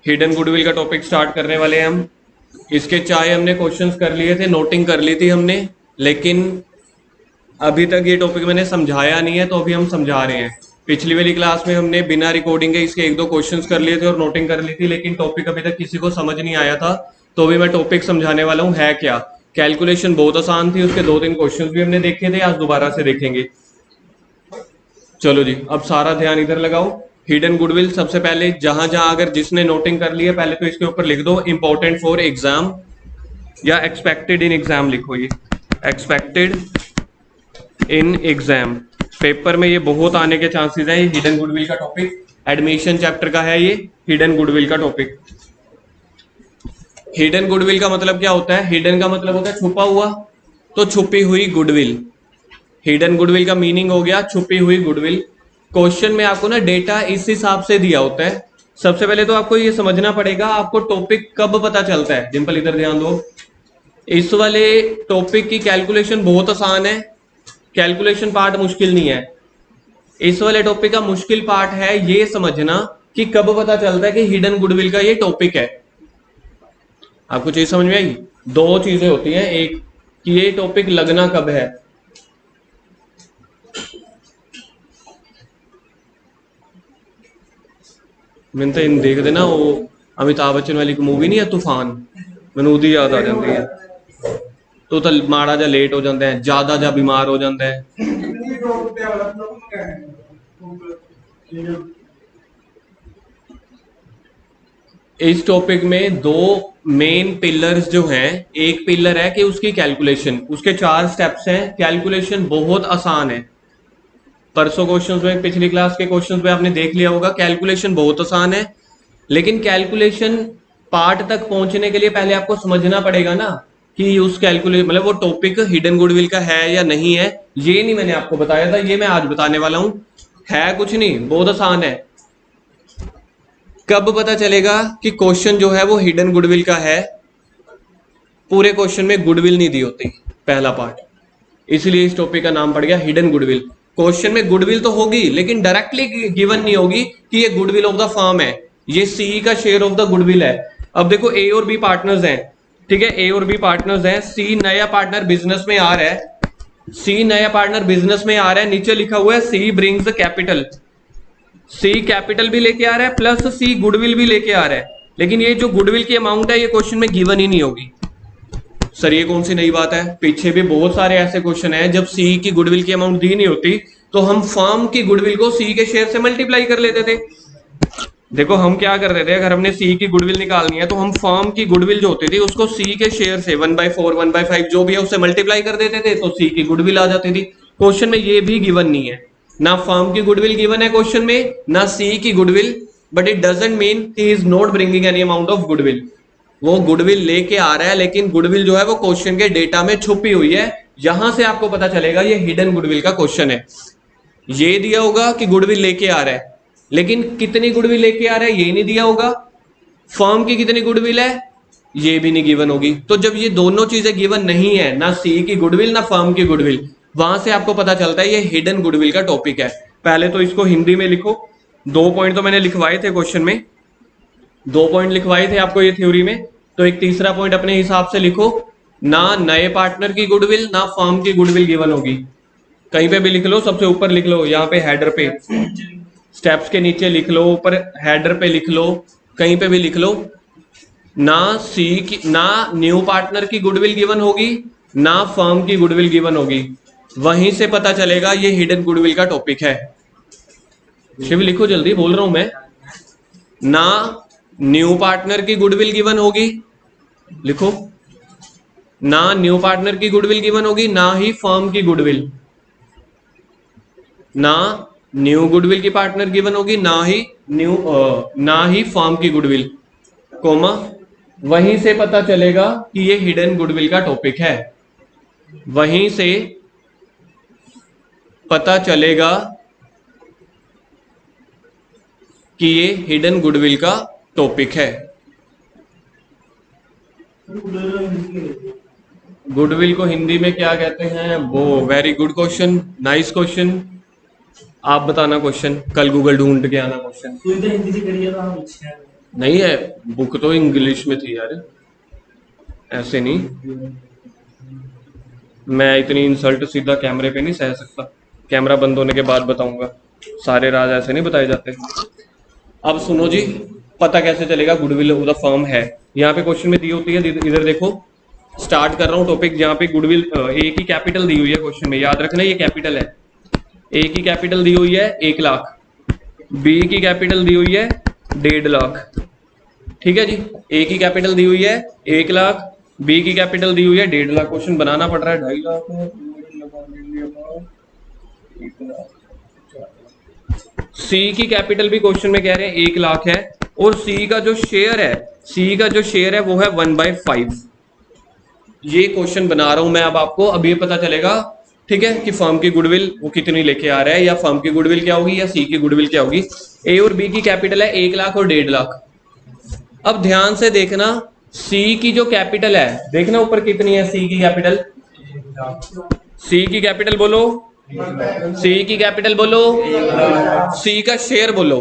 Hidden goodwill का topic start करने वाले हैं हम। इसके चाहे हमने क्वेश्चंस कर लिए थे, नोटिंग कर ली थी हमने, लेकिन अभी तक ये टॉपिक मैंने समझाया नहीं है, तो अभी हम समझा रहे हैं। पिछली वाली क्लास में हमने बिना रिकॉर्डिंग के इसके एक दो क्वेश्चंस कर लिए थे और नोटिंग कर ली थी, लेकिन टॉपिक अभी तक किसी को समझ नहीं आया था। तो अभी मैं टॉपिक समझाने वाला हूँ है क्या। कैलकुलेशन बहुत आसान थी, उसके 2-3 क्वेश्चन भी हमने देखे थे, आज दोबारा से देखेंगे। चलो जी, अब सारा ध्यान इधर लगाओ। हिडन गुडविल, सबसे पहले जहां जहां अगर जिसने नोटिंग कर ली है, पहले तो इसके ऊपर लिख दो इंपॉर्टेंट फॉर एग्जाम या एक्सपेक्टेड इन एग्जाम लिखो। ये एक्सपेक्टेड इन एग्जाम, पेपर में ये बहुत आने के चांसेस हैं। ये हिडन गुडविल का टॉपिक एडमिशन चैप्टर का है। ये हिडन गुडविल का टॉपिक। हिडन गुडविल का मतलब क्या होता है? हिडन का मतलब होता है छुपा हुआ, तो छुपी हुई गुडविल। हिडन गुडविल का मीनिंग हो गया छुपी हुई गुडविल। क्वेश्चन में आपको ना डेटा इस हिसाब से दिया होता है। सबसे पहले तो आपको ये समझना पड़ेगा आपको टॉपिक कब पता चलता है। डिंपल इधर ध्यान दो। इस वाले टॉपिक की कैलकुलेशन बहुत आसान है, कैलकुलेशन पार्ट मुश्किल नहीं है। इस वाले टॉपिक का मुश्किल पार्ट है ये समझना कि कब पता चलता है कि हिडन गुडविल का ये टॉपिक है। आपको चीज समझ में आई? दो चीजें होती हैं, एक कि ये टॉपिक लगना कब है, मैंने तो इन देख देना वो अमिताभ बच्चन वाली मूवी नहीं है तूफान, मैंने उदी याद आ जाती है। तो माड़ा जा लेट हो जाता है, ज्यादा जा बीमार हो जाता है। इस टॉपिक में दो मेन पिलर्स जो हैं, एक पिलर है कि उसकी कैलकुलेशन, उसके 4 स्टेप्स हैं। कैलकुलेशन बहुत आसान है। परसों क्वेश्चंस में, पिछली क्लास के क्वेश्चंस में आपने देख लिया होगा, कैलकुलेशन बहुत आसान है। लेकिन कैलकुलेशन पार्ट तक पहुंचने के लिए पहले आपको समझना पड़ेगा ना कि उस कैलकुलेट मतलब वो टॉपिक हिडन गुडविल का है या नहीं है। ये नहीं मैंने आपको बताया था, ये मैं आज बताने वाला हूं। है कुछ नहीं, बहुत आसान है। कब पता चलेगा कि क्वेश्चन जो है वो हिडन गुडविल का है? पूरे क्वेश्चन में गुडविल नहीं दी होती, पहला पार्ट, इसलिए इस टॉपिक का नाम पड़ गया हिडन गुडविल। क्वेश्चन में गुडविल तो होगी, लेकिन डायरेक्टली गिवन नहीं होगी कि ये गुडविल ऑफ द फर्म है, ये सी का शेयर ऑफ द गुडविल है। अब देखो ए और बी पार्टनर्स हैं, ठीक है, ए और बी पार्टनर्स हैं। सी नया पार्टनर बिजनेस में आ रहा है, सी नया पार्टनर बिजनेस में आ रहा है। नीचे लिखा हुआ है सी ब्रिंग्स कैपिटल, सी कैपिटल भी लेके आ रहा है प्लस सी गुडविल भी लेके आ रहा है। लेकिन ये जो गुडविल की अमाउंट है ये क्वेश्चन में गिवन ही नहीं होगी। सर ये कौन सी नई बात है? पीछे भी बहुत सारे ऐसे क्वेश्चन हैं जब सी की गुडविल की अमाउंट दी नहीं होती तो हम फर्म की गुडविल को सी के शेयर से मल्टीप्लाई कर लेते थे। देखो हम क्या कर रहे थे, अगर हमने सी की गुडविल निकालनी है तो हम फर्म की गुडविल जो होती थी उसको सी के शेयर से 1/4 1/5 जो भी है उससे मल्टीप्लाई कर देते थे, तो सी की गुडविल आ जाती थी। क्वेश्चन में ये भी गिवन नहीं है, ना फर्म की गुडविल गिवन है क्वेश्चन में, ना सी की goodwill. But it doesn't mean he is not bringing any amount of goodwill. वो गुडविल लेके आ रहा है, लेकिन गुडविल जो है वो क्वेश्चन के डेटा में छुपी हुई है। यहां से आपको पता चलेगा ये हिडन गुडविल का क्वेश्चन है। ये दिया होगा कि गुडविल लेके आ रहा है, लेकिन कितनी गुडविल लेके आ रहा है ये नहीं दिया होगा। फर्म की कितनी गुडविल है ये भी नहीं गिवन होगी। तो जब ये दोनों चीजें गिवन नहीं है, ना सी की गुडविल ना फर्म की गुडविल, वहां से आपको पता चलता है ये हिडन गुडविल का टॉपिक है। पहले तो इसको हिंदी में लिखो। 2 पॉइंट तो मैंने लिखवाए थे क्वेश्चन में, 2 पॉइंट लिखवाए थे आपको ये थ्योरी में, तो एक तीसरा पॉइंट अपने हिसाब से लिखो। ना नए पार्टनर की गुडविल ना फर्म की गुडविल गिवन होगी। कहीं पे भी लिख लो, सबसे ऊपर लिख लो, यहाँ पे हेडर पे, स्टेप्स के नीचे लिख लो, ऊपर हेडर पे लिख लो, कहीं पे भी लिख लो। ना सी की, ना न्यू पार्टनर की गुडविल गिवन होगी, ना फर्म की गुडविल गिवन होगी। वहीं से पता चलेगा ये हिडन गुडविल का टॉपिक है। शिव लिखो जल्दी, बोल रहा हूं मैं। ना न्यू पार्टनर की गुडविल गिवन होगी, लिखो, ना न्यू पार्टनर की गुडविल गिवन होगी, ना ही फर्म की गुडविल, ना न्यू गुडविल की पार्टनर गिवन होगी, ना ही फर्म की गुडविल, कोमा। वहीं से पता चलेगा कि ये हिडन गुडविल का टॉपिक है। वहीं से पता चलेगा कि ये हिडन गुडविल का टॉपिक है। गुडविल को हिंदी में क्या कहते हैं वो? Very good question, nice question. आप बताना क्वेश्चन, कल गूगल ढूंढ के आना क्वेश्चन। तो इधर हिंदी से करिए तो हम अच्छे हैं। नहीं है, बुक तो इंग्लिश में थी यार, ऐसे नहीं। मैं इतनी इंसल्ट सीधा कैमरे पे नहीं सह सकता, कैमरा बंद होने के बाद बताऊंगा, सारे राज ऐसे नहीं बताए जाते। अब सुनो जी, पता कैसे चलेगा गुडविल ऑफ द फर्म है? यहाँ पे क्वेश्चन में दी होती है, इधर देखो, स्टार्ट कर रहा हूँ टॉपिक जहाँ पे गुडविल, ए की कैपिटल दी हुई है क्वेश्चन में, याद रखना ये कैपिटल है। ए की कैपिटल दी हुई है 1,00,000, बी की कैपिटल दी हुई है 1,50,000, ठीक है जी। ए की कैपिटल दी हुई है 1,00,000, बी की कैपिटल दी हुई है 1,50,000। क्वेश्चन बनाना पड़ रहा है 2,50,000। सी की कैपिटल भी क्वेश्चन में कह रहे हैं 1,00,000 है, और सी का जो शेयर है, सी का जो शेयर है वो है 1/5। ये क्वेश्चन बना रहा हूं मैं अब आपको, अब ये पता चलेगा, ठीक है, कि फर्म की गुडविल वो कितनी लेके आ रहा है, या फर्म की गुडविल क्या होगी, या सी की गुडविल क्या होगी। ए और बी की कैपिटल है 1,00,000 और 1,50,000। अब ध्यान से देखना, सी की जो कैपिटल है, देखना ऊपर कितनी है सी की कैपिटल, सी की कैपिटल बोलो, सी की कैपिटल बोलो, सी का शेयर बोलो।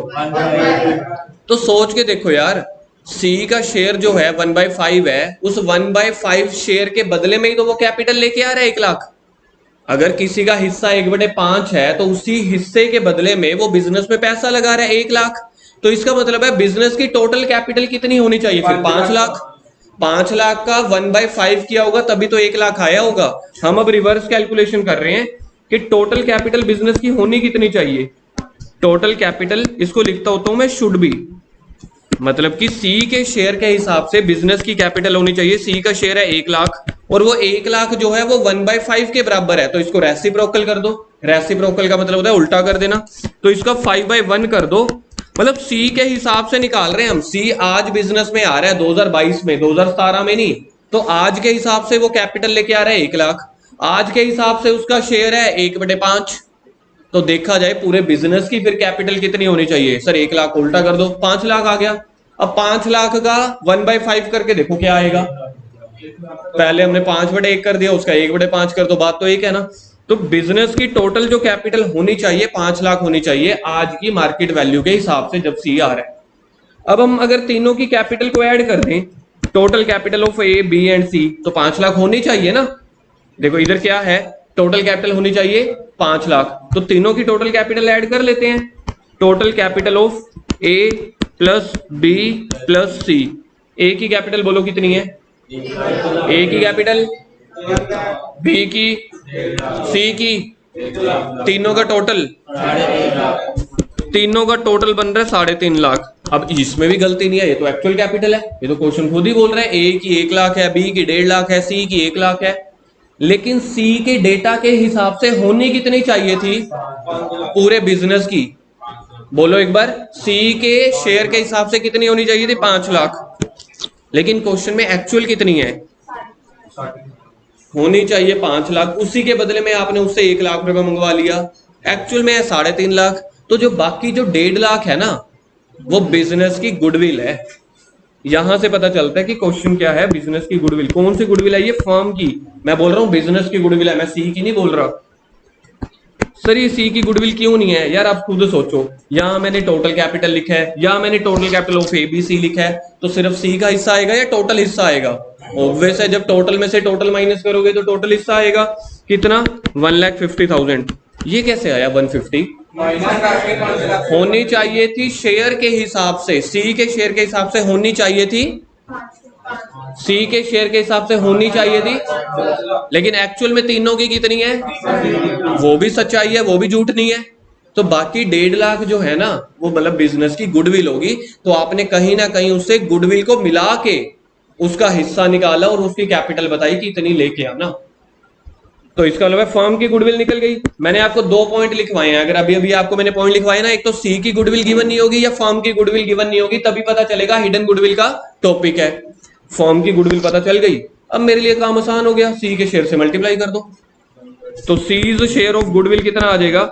तो सोच के देखो यार, सी का शेयर जो है 1/5 है, उस 1/5 शेयर के बदले में ही तो वो कैपिटल लेके आ रहा है 1,00,000। अगर किसी का हिस्सा 1/5 है तो उसी हिस्से के बदले में वो बिजनेस में पैसा लगा रहा है 1,00,000। तो इसका मतलब है बिजनेस की टोटल कैपिटल कितनी होनी चाहिए फिर? 5,00,000। 5,00,000 का 1/5 किया होगा तभी तो 1,00,000 आया होगा। हम अब रिवर्स कैलकुलेशन कर रहे हैं कि टोटल कैपिटल बिजनेस की होनी कितनी चाहिए। टोटल कैपिटल इसको लिखता होता हूं मैं शुड बी, मतलब कि सी के शेयर के हिसाब से बिजनेस की कैपिटल होनी चाहिए। सी का शेयर है 1,00,000 और वो 1,00,000 जो है वो 1/5 के बराबर है, तो इसको रेसिप्रोकल कर दो। रेसिप्रोकल का मतलब होता है उल्टा कर देना, तो इसका 5/1 कर दो। मतलब सी के हिसाब से निकाल रहे हैं हम, सी आज बिजनेस में आ रहा है 2022 में, 2017 में नहीं। तो आज के हिसाब से वो कैपिटल लेके आ रहा है 1,00,000, आज के हिसाब से उसका शेयर है 1/5। तो देखा जाए पूरे बिजनेस की फिर कैपिटल कितनी होनी चाहिए? सर 1,00,000 उल्टा कर दो, 5,00,000 आ गया। अब 5,00,000 का 1/5 करके देखो क्या आएगा। पहले हमने 5/1 कर दिया, उसका 1/5 कर दो, बात तो एक है ना। तो बिजनेस की टोटल जो कैपिटल होनी चाहिए 5,00,000 होनी चाहिए आज की मार्केट वैल्यू के हिसाब से, जब सी आ रहा है। अब हम अगर तीनों की कैपिटल को ऐड कर दें, total capital of A B and C, तो 5,00,000 होनी चाहिए ना। देखो इधर क्या है, टोटल कैपिटल होनी चाहिए 5,00,000, तो तीनों की टोटल कैपिटल ऐड कर लेते हैं। Total capital of A plus B plus C, A की कैपिटल बोलो कितनी है? ए की कैपिटल, बी की, सी की, तीनों का टोटल, तीनों का टोटल बन रहा है 3,50,000। अब इसमें भी गलती नहीं है, ये तो एक्चुअल कैपिटल है, ये तो क्वेश्चन खुद ही बोल रहा है। ए की 1,00,000 है, बी की 1,50,000 है, सी की 1,00,000 है। लेकिन सी के डेटा के हिसाब से होनी कितनी चाहिए थी पूरे बिजनेस की? बोलो एक बार, सी के शेयर के हिसाब से कितनी होनी चाहिए थी? 5,00,000। लेकिन क्वेश्चन में एक्चुअल कितनी है? होनी चाहिए 5,00,000, उसी के बदले में आपने उससे 1,00,000 रुपए मंगवा लिया, एक्चुअल में है 3,50,000। तो जो बाकी जो 1,50,000 है ना, वो बिजनेस की गुडविल है। यहां से पता चलता है कि क्वेश्चन क्या है, बिजनेस की गुडविल। कौन सी गुडविल है? ये फर्म की, मैं बोल रहा हूं बिजनेस की गुडविल है, मैं सी की नहीं बोल रहा। सर ये सी की गुडविल क्यों नहीं है यार? आप खुद सोचो, यहां मैंने टोटल कैपिटल लिखा है, यहां मैंने टोटल कैपिटल ऑफ एबीसी लिखा है, तो सिर्फ सी का हिस्सा आएगा या टोटल हिस्सा आएगा? ऑब्वियस है, जब टोटल में से टोटल माइनस करोगे तो टोटल हिस्सा आएगा। कितना? 1,50,000। ये कैसे आया 150? होनी चाहिए थी शेयर के हिसाब से, सी के शेयर के हिसाब से होनी चाहिए थी, सी के शेयर के हिसाब से होनी चाहिए थी। लेकिन एक्चुअल में तीनों की कितनी है? वो भी सच्चाई है, वो भी झूठ नहीं है। तो बाकी 1,50,000 जो है ना, वो मतलब बिजनेस की गुडविल होगी। तो आपने कहीं ना कहीं उससे गुडविल को मिला के उसका हिस्सा निकाला और उसकी कैपिटल बताई कि इतनी लेके आना। तो इसका मतलब फर्म की गुडविल निकल गई। मैंने आपको 2 पॉइंट लिखवाए हैं, अगर अभी अभी आपको मैंने पॉइंट लिखवाए ना, एक तो सी की गुडविल गिवन नहीं होगी या फर्म की गुडविल गिवन नहीं होगी, तभी पता चलेगा हिडन गुडविल का टॉपिक है। फर्म की गुडविल पता चल गई, अब मेरे लिए काम आसान हो गया, सी के शेयर से मल्टीप्लाई कर दो। तो सीज शेयर ऑफ गुडविल कितना आ जाएगा?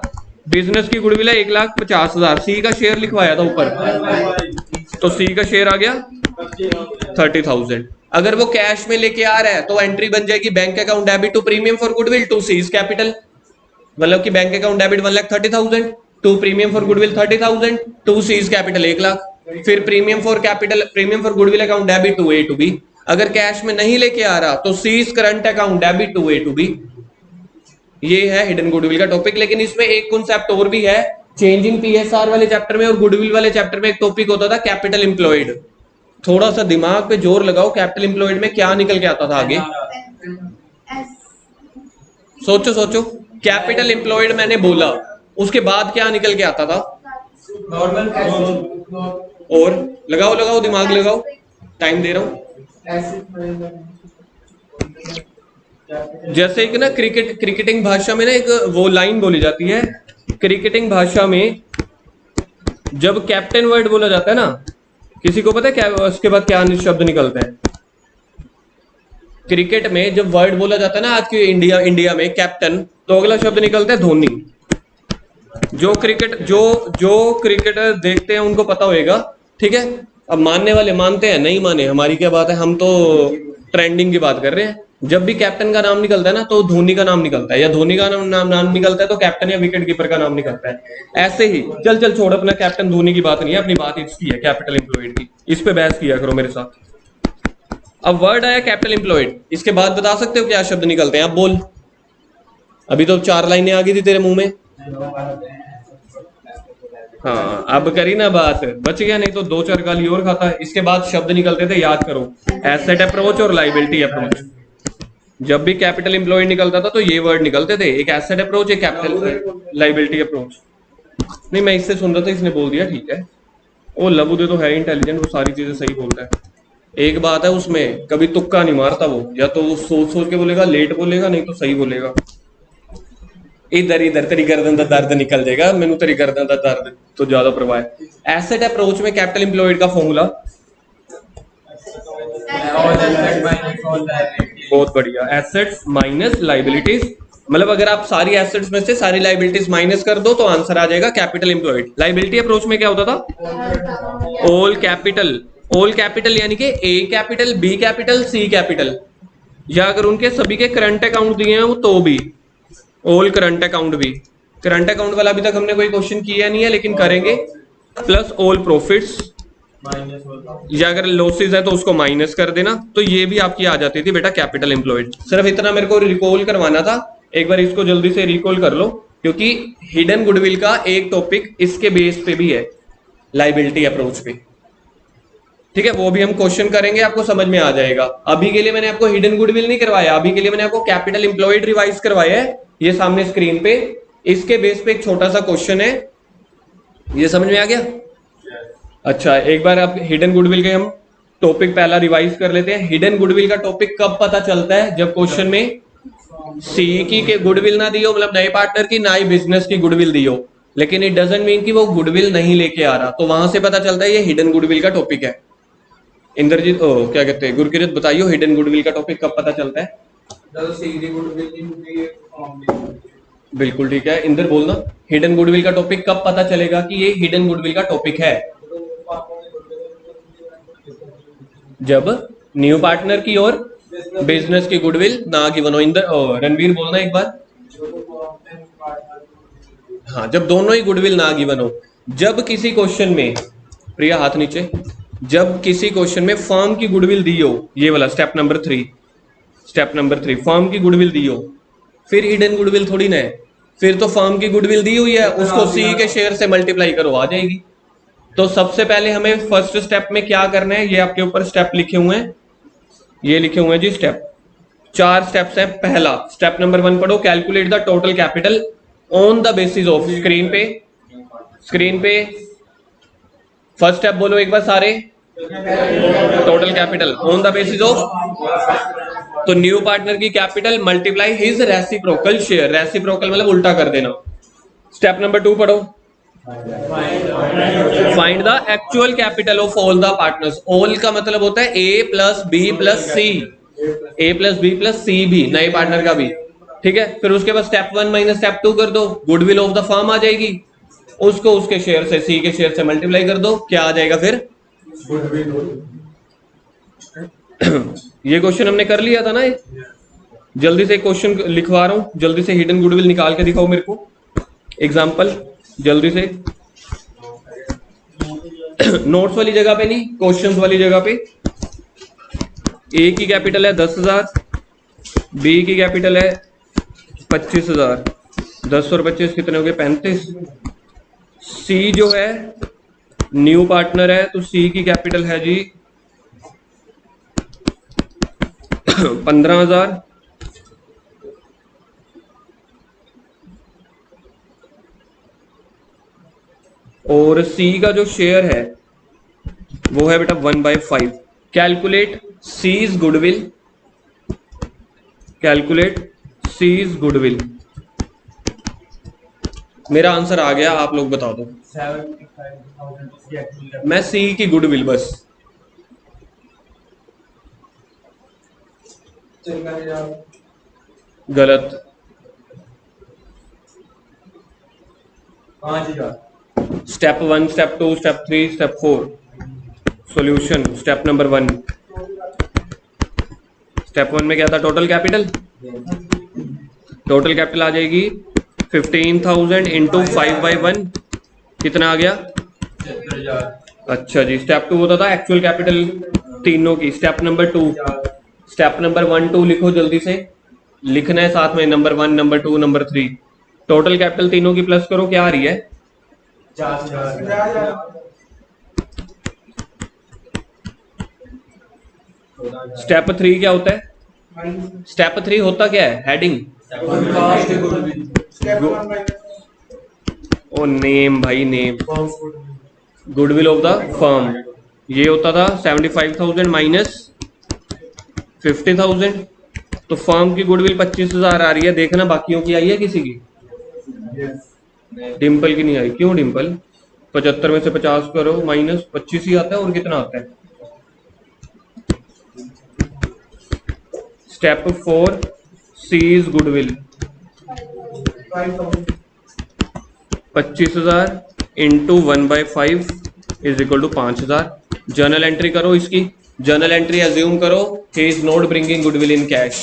बिजनेस की गुडविल है 1,50,000, सी का शेयर लिखवाया था ऊपर, तो सी का शेयर आ गया 30,000। अगर वो कैश में लेके आ रहा है तो एंट्री बन जाएगी bank account debit to premium for goodwill to C's capital, मतलब कि bank account debit 1,30,000 to premium for goodwill 30,000 to C's capital 1,00,000। फिर premium for capital, premium for goodwill account debit to A to B. अगर cash में नहीं लेके आ रहा तो C's current account debit to A to B. ये है हिडन गुडविल का टॉपिक। लेकिन इसमें एक कॉन्सेप्ट और भी है, चेंजिंग पीएसआर वाले चैप्टर में और गुडविल वाले चैप्टर में एक टॉपिक होता था कैपिटल एम्प्लॉयड। थोड़ा सा दिमाग पे जोर लगाओ, कैपिटल एम्प्लॉयड में क्या निकल के आता था आगे? सोचो सोचो, कैपिटल एम्प्लॉयड मैंने बोला, उसके बाद क्या निकल के आता था? नॉर्मल। और लगाओ लगाओ, दिमाग लगाओ, टाइम दे रहा हूं। जैसे कि ना क्रिकेटिंग भाषा में ना एक वो लाइन बोली जाती है, क्रिकेटिंग भाषा में जब कैप्टन वर्ड बोला जाता है ना, किसी को पता है क्या उसके बाद क्या शब्द निकलता है? क्रिकेट में जब वर्ड बोला जाता है ना आज की इंडिया में कैप्टन, तो अगला शब्द निकलता है धोनी। जो क्रिकेटर देखते हैं उनको पता होएगा, ठीक है। अब मानने वाले मानते हैं, नहीं माने हमारी क्या बात है, हम तो ट्रेंडिंग की बात कर रहे हैं। जब भी कैप्टन का नाम निकलता है ना तो धोनी का नाम निकलता है, या धोनी का नाम निकलता है तो कैप्टन या विकेट कीपर का नाम निकलता है। ऐसे ही चल छोड़, अपना कैप्टन धोनी की बात नहीं है, अपनी बात इसकी है कैपिटल एम्प्लॉयड की। इस पे बहस किया करो मेरे साथ। अब वर्ड आया कैपिटल एम्प्लॉयड, इसके बाद बता सकते हो क्या शब्द निकलते हैं? अब बोल, अभी तो 4 लाइनें आ गई थी तेरे मुंह में। हाँ अब करी ना बात, बच गया, नहीं तो 2-4 गाली और खाता है। इसके बाद शब्द निकलते थे, याद करो, एसेट अप्रोच और लाइबिलिटी अप्रोच। जब भी कैपिटल एम्प्लॉयड निकलता था तो ये वर्ड निकलते थे, एक एसेट अप्रोच, एक कैपिटल लाइबिलिटी अप्रोच। नहीं मैं इससे सुन रहा था, इसने बोल दिया ठीक है। वो लबू दे तो है इंटेलिजेंट, वो सारी चीजें सही बोलता है। एक बात है उसमें, कभी तुक्का नहीं मारता वो, या तो वो सोच के बोलेगा, लेट बोलेगा, नहीं तो सही बोलेगा। इधर तेरी गर्दन का दर्द निकल जाएगा, मैनू तेरी गर्दन का दर्द तो ज्यादा परवाह है। एसेट अप्रोच में कैपिटल एम्प्लॉयड का फॉर्मूला बहुत बढ़िया, एसेट्स माइनस लाइबिलिटीज। मतलब अगर आप सारी एसेट्स में से सारी लाइबिलिटीज माइनस कर दो तो आंसर आ जाएगा कैपिटल एम्प्लॉयड। लाइबिलिटी अप्रोच में क्या होता था? ऑल कैपिटल यानी कि ए कैपिटल, बी कैपिटल, सी कैपिटल, या अगर उनके सभी के करंट अकाउंट दिए हैं वो तो भी ऑल करंट अकाउंट भी। करंट अकाउंट वाला अभी तक हमने कोई क्वेश्चन किया नहीं है, लेकिन करेंगे। प्लस ऑल प्रॉफिट्स, या अगर लॉसेज है तो उसको माइनस कर देना। तो ये भी आपकी आ जाती थी बेटा कैपिटल एम्प्लॉयड। सिर्फ इतना मेरे को रिकॉल करवाना था, एक बार इसको जल्दी से रिकॉल कर लो, क्योंकि हिडन गुडविल का एक टॉपिक इसके बेस पे भी है, लाइबिलिटी अप्रोच पे, ठीक है। वो भी हम क्वेश्चन करेंगे, आपको समझ में आ जाएगा। अभी के लिए मैंने आपको हिडन गुडविल नहीं करवाया, अभी के लिए मैंने आपको कैपिटल एम्प्लॉयड रिवाइज करवाया है, ये सामने स्क्रीन पे। इसके बेस पे एक छोटा सा क्वेश्चन है, ये समझ में आ गया? अच्छा एक बार आप हिडन गुडविल के हम टॉपिक पहला रिवाइज कर लेते हैं। हिडन गुडविल का टॉपिक कब पता चलता है? जब क्वेश्चन में सी की के गुडविल ना दी हो, मतलब नए पार्टनर की, ना ही बिजनेस की गुडविल दी हो, लेकिन इट डजंट मीन कि वो गुडविल नहीं लेके आ रहा, तो वहां से पता चलता है ये हिडन गुडविल का टॉपिक है। इंद्रजीत क्या कहते हैं, गुरकिरत बताइयो, हिडन गुडविल का टॉपिक कब पता चलता है? बिल्कुल ठीक है, इंद्र बोलना, हिडन गुडविल का टॉपिक कब पता चलेगा कि ये हिडन गुडविल का टॉपिक है? जब न्यू पार्टनर की और बिजनेस की गुडविल ना गिवन हो। इंद्र रणवीर बोलना एक बार। हाँ जब दोनों ही गुडविल ना गिवन हो। जब किसी क्वेश्चन में, प्रिया हाथ नीचे, जब किसी क्वेश्चन में फर्म की गुडविल दी हो, ये वाला स्टेप नंबर 3, फर्म की गुडविल दी हो, फिर हिडन गुडविल थोड़ी ना है, फिर तो फर्म की गुडविल दी हुई है, उसको सी के शेयर से मल्टीप्लाई करो, आ जाएगी। तो सबसे पहले हमें फर्स्ट स्टेप में क्या करना है, ये आपके ऊपर स्टेप लिखे हुए हैं, ये लिखे हुए हैं जी स्टेप। 4 स्टेप्स हैं। पहला स्टेप नंबर 1 पढ़ो, calculate the total capital on the basis of, screen पे फर्स्ट स्टेप बोलो एक बार सारे, total capital on the basis of, तो न्यू पार्टनर की capital multiply his reciprocal share, reciprocal मतलब उल्टा कर देना। स्टेप नंबर 2 पढ़ो, find the actual capital of all the partners. All का मतलब होता है ए प्लस बी प्लस सी, ए प्लस बी प्लस सी भी, नए पार्टनर का भी, ठीक है। फिर उसके बाद स्टेप 1 माइनस स्टेप 2 कर दो, गुडविल ऑफ द फर्म आ जाएगी, उसको उसके शेयर से, सी के शेयर से मल्टीप्लाई कर दो, क्या आ जाएगा फिर? ये क्वेश्चन हमने कर लिया था ना। जल्दी से क्वेश्चन लिखवा रहा हूं, जल्दी से हिडन गुडविल निकाल के दिखाओ मेरे को, एग्जाम्पल जल्दी से। नोट्स वाली जगह पे नहीं, क्वेश्चंस वाली जगह पे। ए की कैपिटल है 10,000, बी की कैपिटल है 25,000, 10 और 25 कितने हो गए? 35। सी जो है न्यू पार्टनर है, तो सी की कैपिटल है जी 15,000। और सी का जो शेयर है वो है बेटा 1/5। Calculate C's goodwill, calculate C's goodwill. मेरा आंसर आ गया, आप लोग बता दो। 75,000 मैं सी की गुडविल बस। गलत। 5,000। Step 1, step 2, step 3, step 4। Solution step number 1। Step 1 में क्या था? Total capital. टोटल कैपिटल आ जाएगी 15,000 इंटू 5/1, कितना आ गया? 75,000। अच्छा जी। स्टेप 2 होता था एक्चुअल कैपिटल तीनों की। स्टेप नंबर 2, स्टेप नंबर 1, 2 लिखो जल्दी से, लिखना है साथ में number 1, number 2, number 3। Total capital तीनों की प्लस करो, क्या आ रही है? 50,000। स्टेप 3 क्या होता है? स्टेप 3 होता क्या है? हेडिंग। ओ नेम भाई, name. Goodwill of the firm. ये होता था 75,000 माइनस 50,000। तो फर्म की गुडविल 25,000 आ रही है। देखना बाकियों की आई है किसी की? डिम्पल की नहीं आई। क्यों डिम्पल? 75 में से 50 करो माइनस 25 ही आता है, और कितना आता है? Step 4 C's goodwill 25,000 into 1/5 is equal to 5,000। Journal entry करो इसकी। जर्नल एंट्री अज्यूम करो he is not bringing goodwill in cash.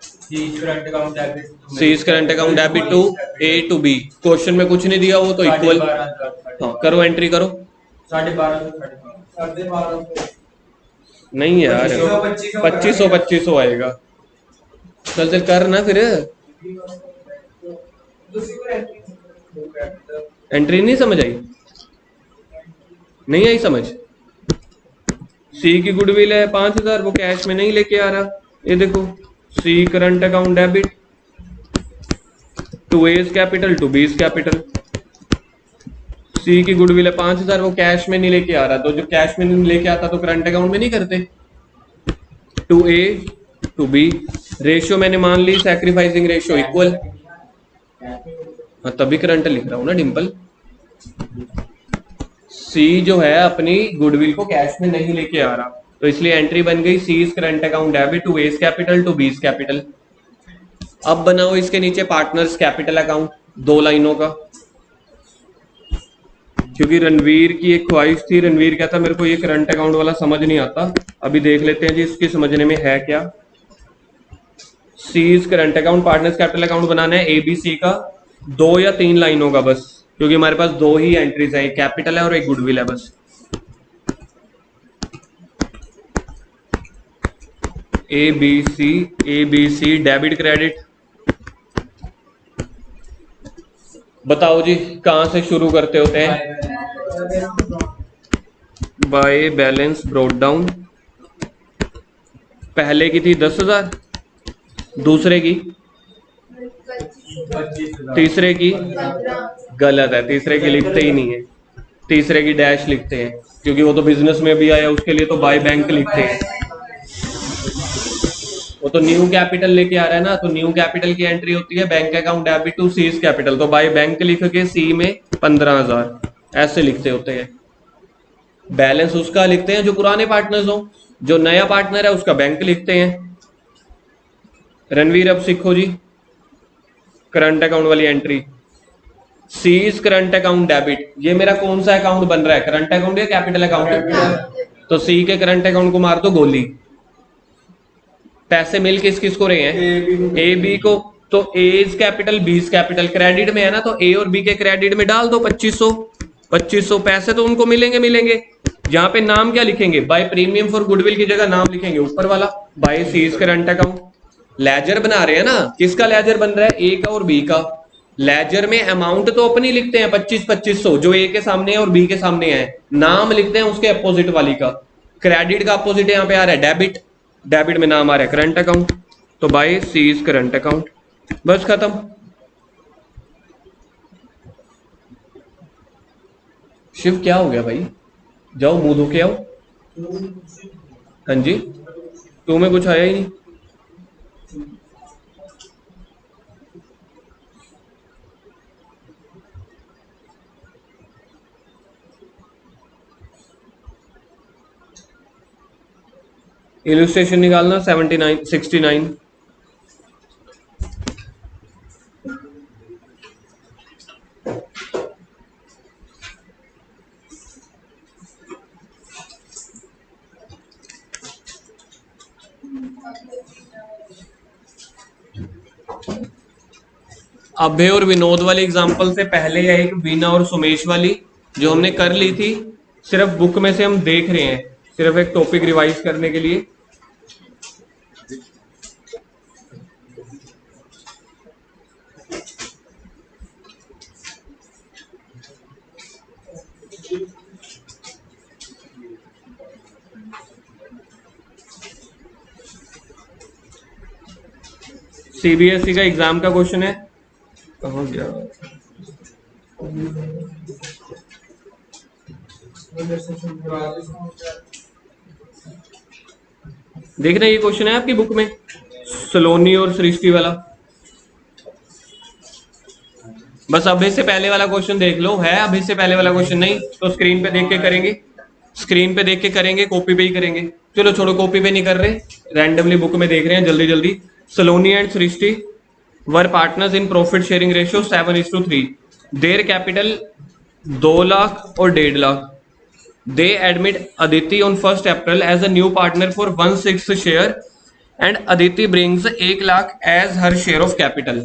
C's current account debit C's current account debit to A to B. Question में कुछ नहीं दिया, वो तो equal. हाँ करो, एंट्री करो। 12,500। नहीं यार, 2500 आएगा। चल चल कर ना फिर। एंट्री नहीं समझ आई? नहीं आई समझ? सी की गुडविल है 5,000, वो कैश में नहीं लेके आ रहा। ये देखो, C current account debit to A's capital to B's capital. C की गुडविल है 5,000, वो कैश में नहीं लेके आ रहा। तो जो कैश में नहीं लेके आता तो करंट अकाउंट में नहीं करते। To A to B. Ratio मैंने मान ली सैक्रिफाइसिंग रेशियो इक्वल। हाँ तभी करंट लिख रहा हूं ना डिम्पल। सी जो है अपनी गुडविल को कैश में नहीं लेके आ रहा, तो इसलिए एंट्री बन गई C's current account debit to A's capital to B's capital. अब बनाओ इसके नीचे पार्टनर्स कैपिटल अकाउंट 2 लाइनों का। क्योंकि रणवीर की एक ख्वाहिश थी, रणवीर कहता मेरे को ये करंट अकाउंट वाला समझ नहीं आता। अभी देख लेते हैं जी इसकी समझने में है क्या। C's current account partners capital account बनाना है एबीसी का 2 या 3 लाइनों का बस, क्योंकि हमारे पास 2 ही एंट्रीज है, एक कैपिटल है और एक गुडविल है बस। ABC debit credit. बताओ जी कहां से शुरू करते होते हैं? By balance brought down. पहले की थी 10,000, दूसरे की, तीसरे की गलत है, तीसरे की लिखते ही नहीं है। तीसरे की डैश लिखते हैं, क्योंकि वो तो बिजनेस में भी आया, उसके लिए तो बाय बैंक लिखते हैं। वो तो न्यू कैपिटल लेके आ रहा है ना, तो न्यू कैपिटल की एंट्री होती है bank account debit to C's capital. तो बाय बैंक लिख के सी में 15,000 ऐसे लिखते होते हैं। बैलेंस उसका लिखते हैं जो पुराने पार्टनर्स हो, जो नया पार्टनर है उसका बैंक लिखते हैं। रणवीर अब सीखो जी करंट अकाउंट वाली entry. C's current account debit, ये मेरा कौन सा अकाउंट बन रहा है, करंट अकाउंट या कैपिटल अकाउंट? तो सी के करंट अकाउंट को मार दो गोली। पैसे मिल किस किस को रहे हैं? ए बी को। तो A's capital B's capital credit में है ना, तो ए और बी के क्रेडिट में डाल दो 2500। 2500 पैसे तो उनको मिलेंगे मिलेंगे। यहाँ पे नाम क्या लिखेंगे? बाय प्रीमियम फॉर गुडविल की जगह नाम लिखेंगे ऊपर वाला by C's current account. Ledger बना रहे हैं ना, किसका लेजर बन रहा है? ए का और बी का। लेजर में अमाउंट तो अपनी लिखते हैं 2500 जो ए के सामने है और बी के सामने है, नाम लिखते हैं उसके अपोजिट वाली का। क्रेडिट का अपोजिट यहाँ पे आ रहा है डेबिट, डेबिट में नाम आ रहा है करंट अकाउंट, तो बाय सीज करंट अकाउंट, बस खत्म। शिव क्या हो गया भाई? जाओ मुंह धो के आओ। हाँ जी, तुम्हें कुछ आया ही नहीं। इलस्ट्रेशन निकालना 79 69। अभय और विनोद वाली एग्जांपल से पहले या एक वीना और सुमेश वाली जो हमने कर ली थी, सिर्फ बुक में से हम देख रहे हैं, सिर्फ एक टॉपिक रिवाइज करने के लिए। सीबीएसई का एग्जाम का क्वेश्चन है, कहाँ गया? देखना ये क्वेश्चन है आपकी बुक में, सलोनी और सृष्टि वाला। बस अभी से पहले वाला क्वेश्चन देख लो, है अभी से पहले वाला क्वेश्चन नहीं तो स्क्रीन पे देख के करेंगे, स्क्रीन पे देख के करेंगे, कॉपी पे ही करेंगे। चलो छोड़ो, कॉपी पे नहीं कर रहे, रैंडमली बुक में देख रहे हैं जल्दी जल्दी। Saloni and Srishti were partners in profit sharing ratio 7:3। Their capital 2 lakh और 1.5 lakh. They admit Aditi on 1st April as a new partner for 1/6 share and Aditi brings 1 lakh as her share of capital।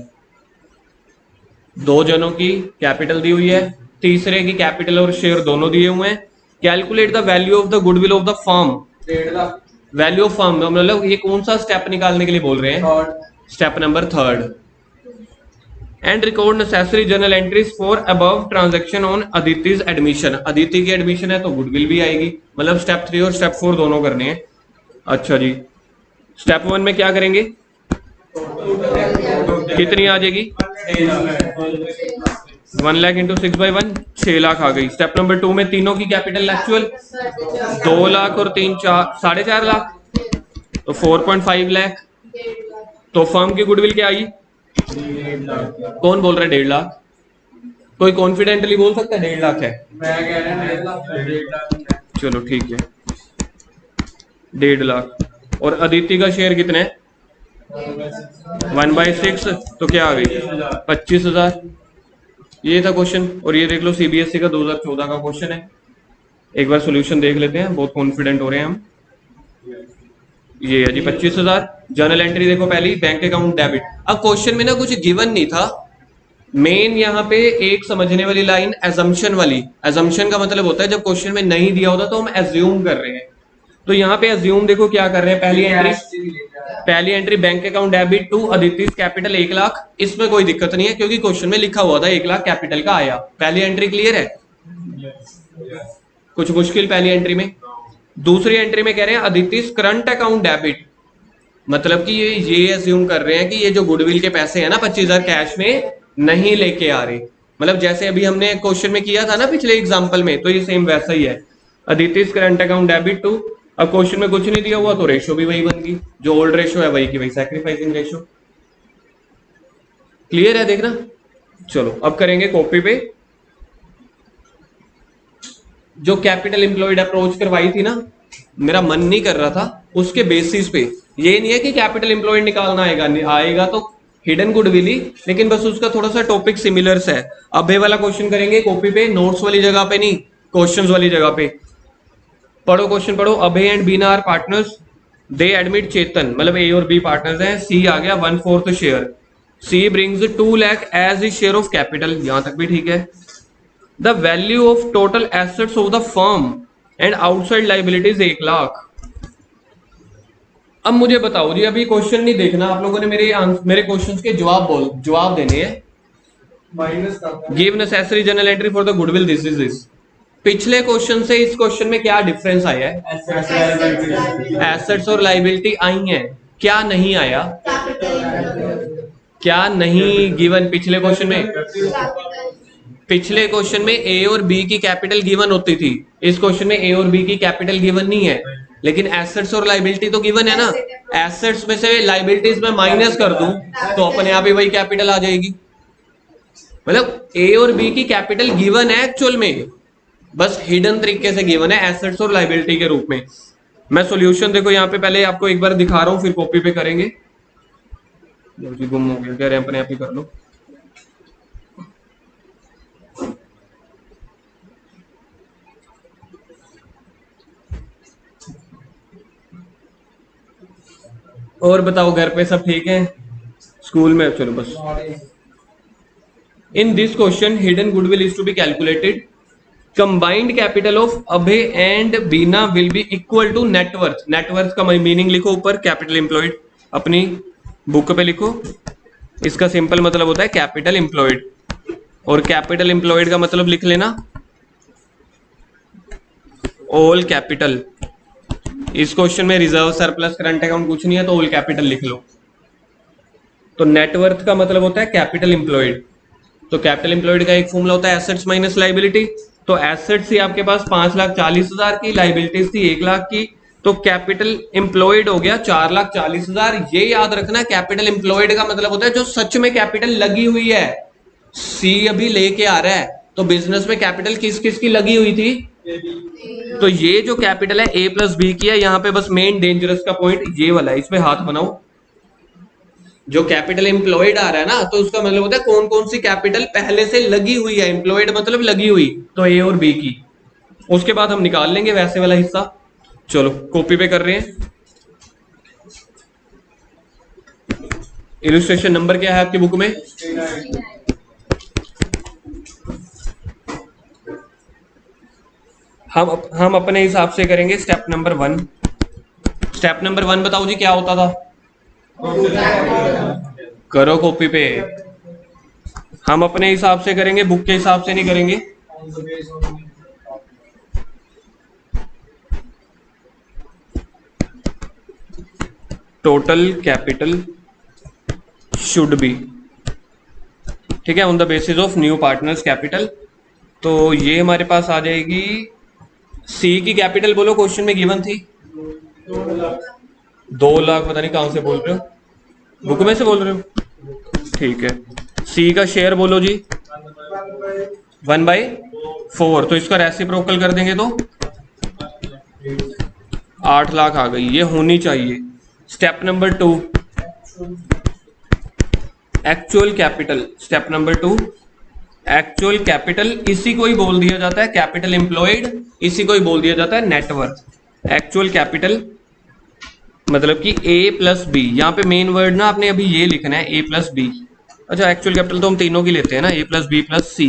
दो जनों की कैपिटल दी हुई है, तीसरे की कैपिटल और share दोनों दिए हुए हैं। Calculate the value of the goodwill of the firm. 1.5 lakh. Value of firm मतलब ये कौन सा स्टेप निकालने के लिए बोल रहे हैं? Step number 3। And record necessary journal entries for above transaction on Aditi's admission. Aditi की एडमिशन है तो गुडविल भी आएगी, मतलब स्टेप 3 और स्टेप 4 दोनों करने हैं। अच्छा जी, स्टेप 1 में क्या करेंगे? कितनी आ जाएगी? 1 लाख इंटू 6/1, 6 लाख आ गई। स्टेप नंबर 2 में तीनों की कैपिटल एक्चुअल 2 लाख और 3 4.5 लाख, तो 4.5 लाख। तो फर्म की गुडविल क्या आई? कौन बोल रहा है 1.5 लाख? कोई कॉन्फिडेंटली बोल सकता है 1.5 लाख है? मैं कह रहा हूं 1.5 लाख। चलो ठीक है, 1.5 लाख। और अदिति का शेयर कितने? 1/6, तो क्या आ गई? 25,000। ये था क्वेश्चन। और ये देख लो सीबीएसई का 2014 का क्वेश्चन है, एक बार सॉल्यूशन देख लेते हैं, बहुत कॉन्फिडेंट हो रहे हैं हम। ये है जी 25,000। जर्नल एंट्री देखो पहली, बैंक अकाउंट डेबिट। अब क्वेश्चन में ना कुछ गिवन नहीं था, मेन यहाँ पे एक समझने वाली लाइन एजम्पशन वाली। एजम्पशन का मतलब होता है जब क्वेश्चन में नहीं दिया होता तो हम एज्यूम कर रहे हैं। तो यहाँ पे एज्यूम देखो क्या कर रहे हैं, पहली entry bank account debit to Aditi capital 1 lakh. इसमें कोई दिक्कत नहीं है क्योंकि क्वेश्चन में लिखा हुआ था 1 लाख कैपिटल का आया। पहली एंट्री क्लियर है, कुछ मुश्किल पहली एंट्री में। दूसरी एंट्री में कह रहे हैं अदिति करंट अकाउंट डेबिट, मतलब कि ये एज्यूम कर रहे हैं कि ये जो गुडविल के पैसे हैं ना 25,000 कैश में नहीं लेके आ रहे, मतलब जैसे अभी हमने क्वेश्चन में किया था ना पिछले एग्जांपल में, तो ये सेम वैसा ही है। Aditi current account debit to, अब क्वेश्चन में कुछ नहीं दिया हुआ तो रेशो भी वही बन गई, जो ओल्ड रेशो है वही की वही सैक्रिफाइसिंग रेशो। क्लियर है देखना। चलो अब करेंगे कॉपी पे। जो कैपिटल एम्प्लॉयड अप्रोच करवाई थी ना, मेरा मन नहीं कर रहा था उसके बेसिस पे। ये नहीं है कि कैपिटल एम्प्लॉयड निकालना आएगा तो हिडन गुडविल ही, लेकिन बस उसका थोड़ा सा टॉपिक सिमिलर्स है। अब ये वाला क्वेश्चन करेंगे कॉपी पे, नोट्स वाली जगह पे नहीं, क्वेश्चंस वाली जगह पे। पढ़ो क्वेश्चन पढ़ो। Abhay and Bina are partners, they admit Chetan, मतलब ए और बी पार्टनर्स हैं। सी आ गया 1/4 share. C brings 2 lakh as his share of capital, यहां तक भी ठीक है। The value of total assets of the firm and outside liabilities 1 lakh. अब मुझे बताओ जी, अभी क्वेश्चन नहीं देखना आप लोगों ने, मेरे क्वेश्चंस के जवाब देने हैं। माइनस का give necessary journal entry for the goodwill this is this. पिछले क्वेश्चन से इस क्वेश्चन में क्या डिफरेंस आया है? एसेट्स और लाइबिलिटी आई हैं, क्या नहीं आया? क्या नहीं गिवन पिछले क्वेश्चन में? पिछले क्वेश्चन में ए और बी की कैपिटल गिवन होती थी, इस क्वेश्चन में ए और बी की कैपिटल गिवन नहीं है, लेकिन एसेट्स और लाइबिलिटी तो गिवन है ना। एसेट्स में से लाइबिलिटीज में माइनस कर दूं तो अपने आप ही वही कैपिटल आ जाएगी। मतलब ए और बी की कैपिटल गिवन है एक्चुअल में, बस हिडन तरीके से गिवन है एसेट्स और लाइबिलिटी के रूप में। मैं सॉल्यूशन देखो यहाँ पे पहले आपको एक बार दिखा रहा हूं, फिर कॉपी पे करेंगे। गुम हो गया, कह रहे हैं अपने आप ही कर लो। और बताओ घर पे सब ठीक है? स्कूल में चलो बस। In this question hidden goodwill is to be calculated. Combined capital of Abhay and Bina will be equal to net worth. Net worth का मीनिंग लिखो ऊपर, कैपिटल एम्प्लॉयड अपनी बुक पे लिखो। इसका सिंपल मतलब होता है कैपिटल एम्प्लॉयड, और कैपिटल एम्प्लॉयड का मतलब लिख लेना ऑल कैपिटल। इस क्वेश्चन में रिजर्व, सरप्लस, करंट अकाउंट कुछ नहीं है, तो ऑल कैपिटल लिख लो। तो नेटवर्थ का मतलब होता है कैपिटल एम्प्लॉयड। तो कैपिटल एम्प्लॉयड का एक फॉर्मूला होता है एसेट्स माइनस लाइबिलिटी। तो एसेट्स थी आपके पास 5,40,000 की, लाइबिलिटीज थी 1 लाख की, तो कैपिटल एम्प्लॉयड हो गया 4,40,000। ये याद रखना, कैपिटल एम्प्लॉयड का मतलब होता है जो सच में कैपिटल लगी हुई है। सी अभी लेके आ रहा है, तो बिजनेस में कैपिटल किस किस की लगी हुई थी? तो ये जो कैपिटल है ए प्लस बी की है। यहाँ पे बस मेन डेंजरस का पॉइंट ये वाला है, इस पे हाथ बनाओ। जो कैपिटल एम्प्लॉयड आ रहा है ना, तो उसका मतलब होता है कौन कौन सी कैपिटल पहले से लगी हुई है। एम्प्लॉयड मतलब लगी हुई, तो ए और बी की। उसके बाद हम निकाल लेंगे वैसे वाला हिस्सा। चलो कॉपी पे कर रहे हैं। इलस्ट्रेशन नंबर क्या है आपकी बुक में? हम अपने हिसाब से करेंगे स्टेप नंबर 1। स्टेप नंबर 1 बताओ जी क्या होता था? करो कॉपी पे। हम अपने हिसाब से करेंगे, बुक के हिसाब से नहीं करेंगे। टोटल कैपिटल शुड बी, ठीक है, on the basis of new partners capital. तो ये हमारे पास आ जाएगी। सी की कैपिटल बोलो, क्वेश्चन में गिवन थी 2 लाख। पता नहीं कहां से बोल रहे हो, बुक में से बोल रहे हो? ठीक है। सी का शेयर बोलो जी 1/4। तो इसका रेसिप्रोकल कर देंगे तो 8 लाख आ गई, ये होनी चाहिए। Step number 2 actual capital. Step number 2 actual capital, इसी को ही बोल दिया जाता है कैपिटल एम्प्लॉयड, इसी को ही बोल दिया जाता है नेटवर्थ। एक्चुअल कैपिटल मतलब कि ए प्लस बी। यहाँ पे मेन वर्ड ना आपने अभी ये लिखना है, ए प्लस बी। अच्छा, एक्चुअल कैपिटल तो हम तीनों की लेते हैं ना, ए प्लस बी प्लस सी।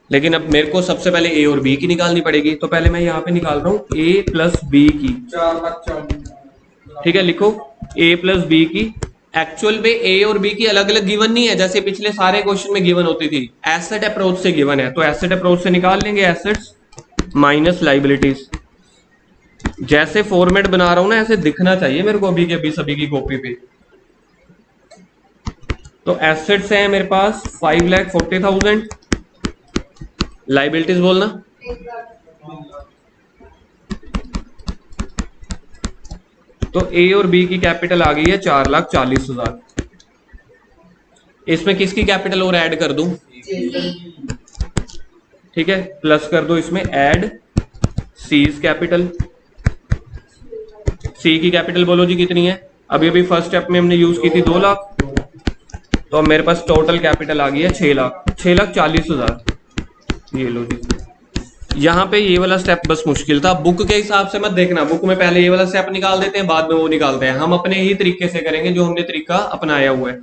लेकिन अब मेरे को सबसे पहले ए और बी की निकालनी पड़ेगी, तो पहले मैं यहाँ पे निकाल रहा हूँ ए प्लस बी की। 4,40,000। ठीक है, लिखो ए प्लस बी की। एक्चुअल में ए और बी की अलग अलग गिवन नहीं है, जैसे पिछले सारे क्वेश्चन में गिवन होती थी। एसेट अप्रोच से गिवन है, तो एसेट अप्रोच से निकाल लेंगे एसेट्स माइनस लाइबिलिटीज। जैसे फॉर्मेट बना रहा हूं ना, ऐसे दिखना चाहिए मेरे को अभी के अभी सभी की कॉपी पे। तो एसेट्स है मेरे पास 5,40,000, लाइबिलिटीज बोलना तो ए और बी की कैपिटल आ गई है 4,40,000। इसमें किसकी कैपिटल और ऐड कर दूं? ठीक है, प्लस कर दो इसमें ऐड सीज कैपिटल। सी की कैपिटल बोलो जी कितनी है? अभी अभी फर्स्ट स्टेप में हमने यूज की थी 2 लाख, तो अब मेरे पास टोटल कैपिटल आ गई है 6 लाख, 6,40,000। ये लो जी। यहाँ पे ये वाला स्टेप बस मुश्किल था, बुक के हिसाब से मत देखना। बुक में पहले ये वाला स्टेप निकाल देते हैं, बाद में वो निकालते हैं। हम अपने ही तरीके से करेंगे, जो हमने तरीका अपनाया हुआ है,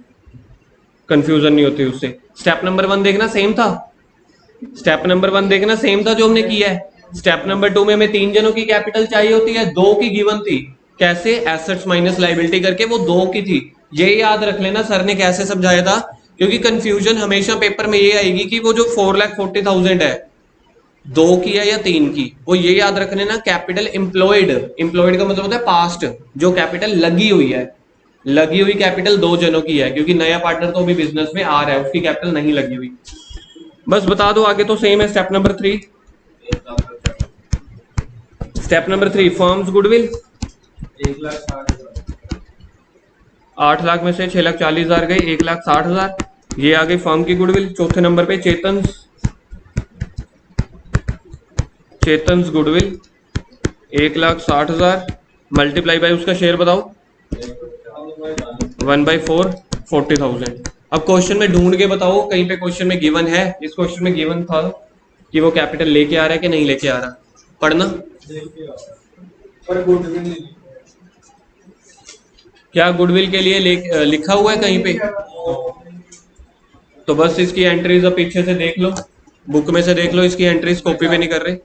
कंफ्यूजन नहीं होती उससे। स्टेप नंबर 1 देखना सेम था, स्टेप नंबर 1 देखना सेम था जो हमने किया है। स्टेप नंबर 2 में हमें 3 जनों की कैपिटल चाहिए होती है, 2 की गिवन थी। कैसे? एसेट्स माइनस लायबिलिटी करके, वो 2 की थी। ये याद रख लेना सर ने कैसे समझाया था, क्योंकि कंफ्यूजन हमेशा पेपर में ये आएगी कि वो जो 4,40,000 है 2 की है या 3 की, वो ये याद रख लेना कैपिटल एम्प्लॉयड। एम्प्लॉयड का मतलब होता है पास्ट, जो कैपिटल लगी हुई है। लगी हुई कैपिटल 2 जनों की है, क्योंकि नया पार्टनर तो अभी बिजनेस में आ रहा है, उसकी कैपिटल नहीं लगी हुई। बस बता दो, आगे तो सेम है। Step number 3, step number 3 firms goodwill. 8 lakh में से 6,40,000 गई, 1,60,000 ये आ गई फर्म की गुडविल। चौथे नंबर पे चेतन्स गुडविल 1,60,000 मल्टीप्लाई बाय उसका शेयर बताओ 1/4 40,000। अब क्वेश्चन में ढूंढ के बताओ, कहीं पे क्वेश्चन में गिवन है, इस क्वेश्चन में गिवन था कि वो कैपिटल लेके आ रहा है कि नहीं लेके आ रहा, पढ़ना। पर गुडविल नहीं। क्या गुडविल के लिए लिखा हुआ है कहीं पे? तो बस इसकी एंट्रीज अब पीछे से देख लो, बुक में से देख लो, इसकी एंट्रीज कॉपी पे नहीं कर रहे।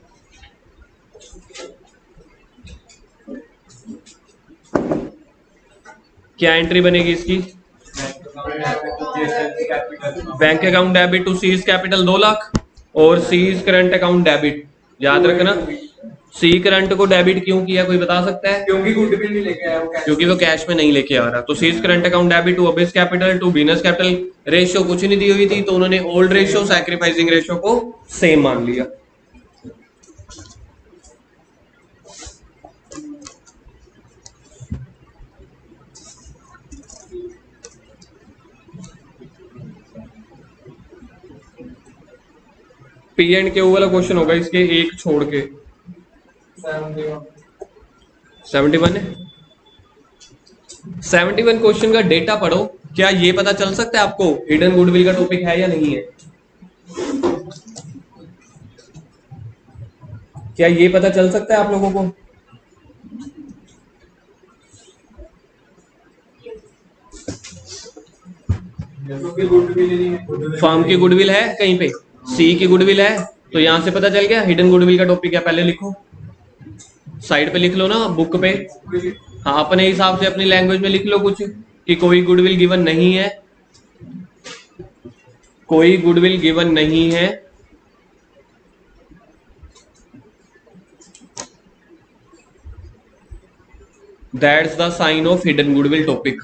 क्या एंट्री बनेगी इसकी? Bank account debit to C's capital 2 lakh और सीज करंट अकाउंट डेबिट। याद रखना, सी करंट को डेबिट क्यों किया, कोई बता सकता है? क्योंकि गुडविल नहीं लेके आया वो कैश। क्योंकि वो कैश में नहीं लेके आ रहा। तो C's current account debit to obvious capital to business capital, ratio कुछ नहीं दी हुई थी, तो उन्होंने ओल्ड रेशियो सैक्रिफाइसिंग रेशियो को सेम मान लिया। पी एंड क्यू वाला क्वेश्चन होगा इसके एक छोड़ के। 71 है। 71 क्वेश्चन का डेटा पढ़ो। क्या ये पता चल सकता है आपको हिडन गुडविल का टॉपिक है या नहीं है? क्या ये पता चल सकता है आप लोगों को? फर्म की गुडविल है कहीं पे, सी की गुडविल है, तो यहां से पता चल गया हिडन गुडविल का टॉपिक है। पहले लिखो, साइड पे लिख लो ना बुक पे। हाँ, अपने हिसाब से अपनी लैंग्वेज में लिख लो कुछ कि कोई गुडविल गिवन नहीं है, कोई गुडविल गिवन नहीं है। That's the sign off hidden goodwill topic.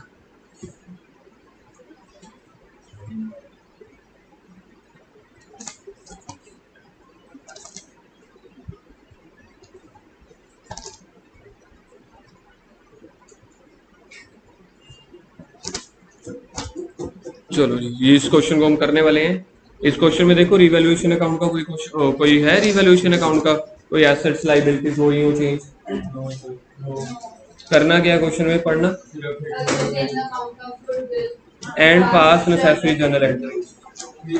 चलो जी, ये इस क्वेश्चन को हम करने वाले हैं। इस क्वेश्चन में देखो रिवैल्यूएशन अकाउंट का कोई क्वेश्चन, कोई है रिवैल्यूएशन अकाउंट का, कोई एसेट्स लायबिलिटीज हो ही हो चेंज। करना क्या क्वेश्चन में, पढ़ना and pass necessary journal entry.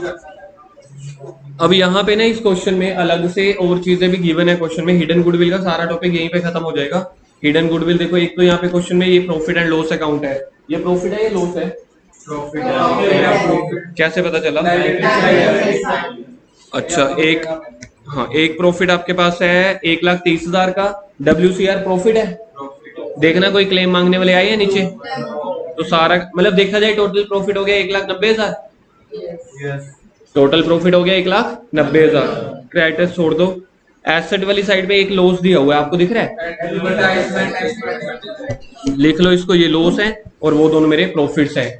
अब यहाँ पे ना इस क्वेश्चन में अलग से और चीजें भी गिवन है। क्वेश्चन में हिडन गुडविल का सारा टॉपिक यहीं पे खत्म हो जाएगा। हिडन गुडविल देखो, एक तो यहाँ पे क्वेश्चन में ये प्रॉफिट एंड लॉस अकाउंट है, ये प्रॉफिट है ये लॉस है? प्रॉफिट। कैसे पता चला? अच्छा, एक, हाँ एक प्रॉफिट आपके पास है 1,30,000 का, WCR प्रॉफिट है। देखना कोई क्लेम मांगने वाले आए हैं नीचे, तो सारा मतलब देखा जाए टोटल प्रॉफिट हो गया 1,90,000। टोटल प्रॉफिट हो गया 1,90,000। क्रेडिटर्स छोड़ दो। एसेट वाली साइड पे एक लॉस दिया हुआ है, आपको दिख रहा है? लिख लो इसको, ये लॉस है और वो दोनों मेरे प्रॉफिट्स हैं।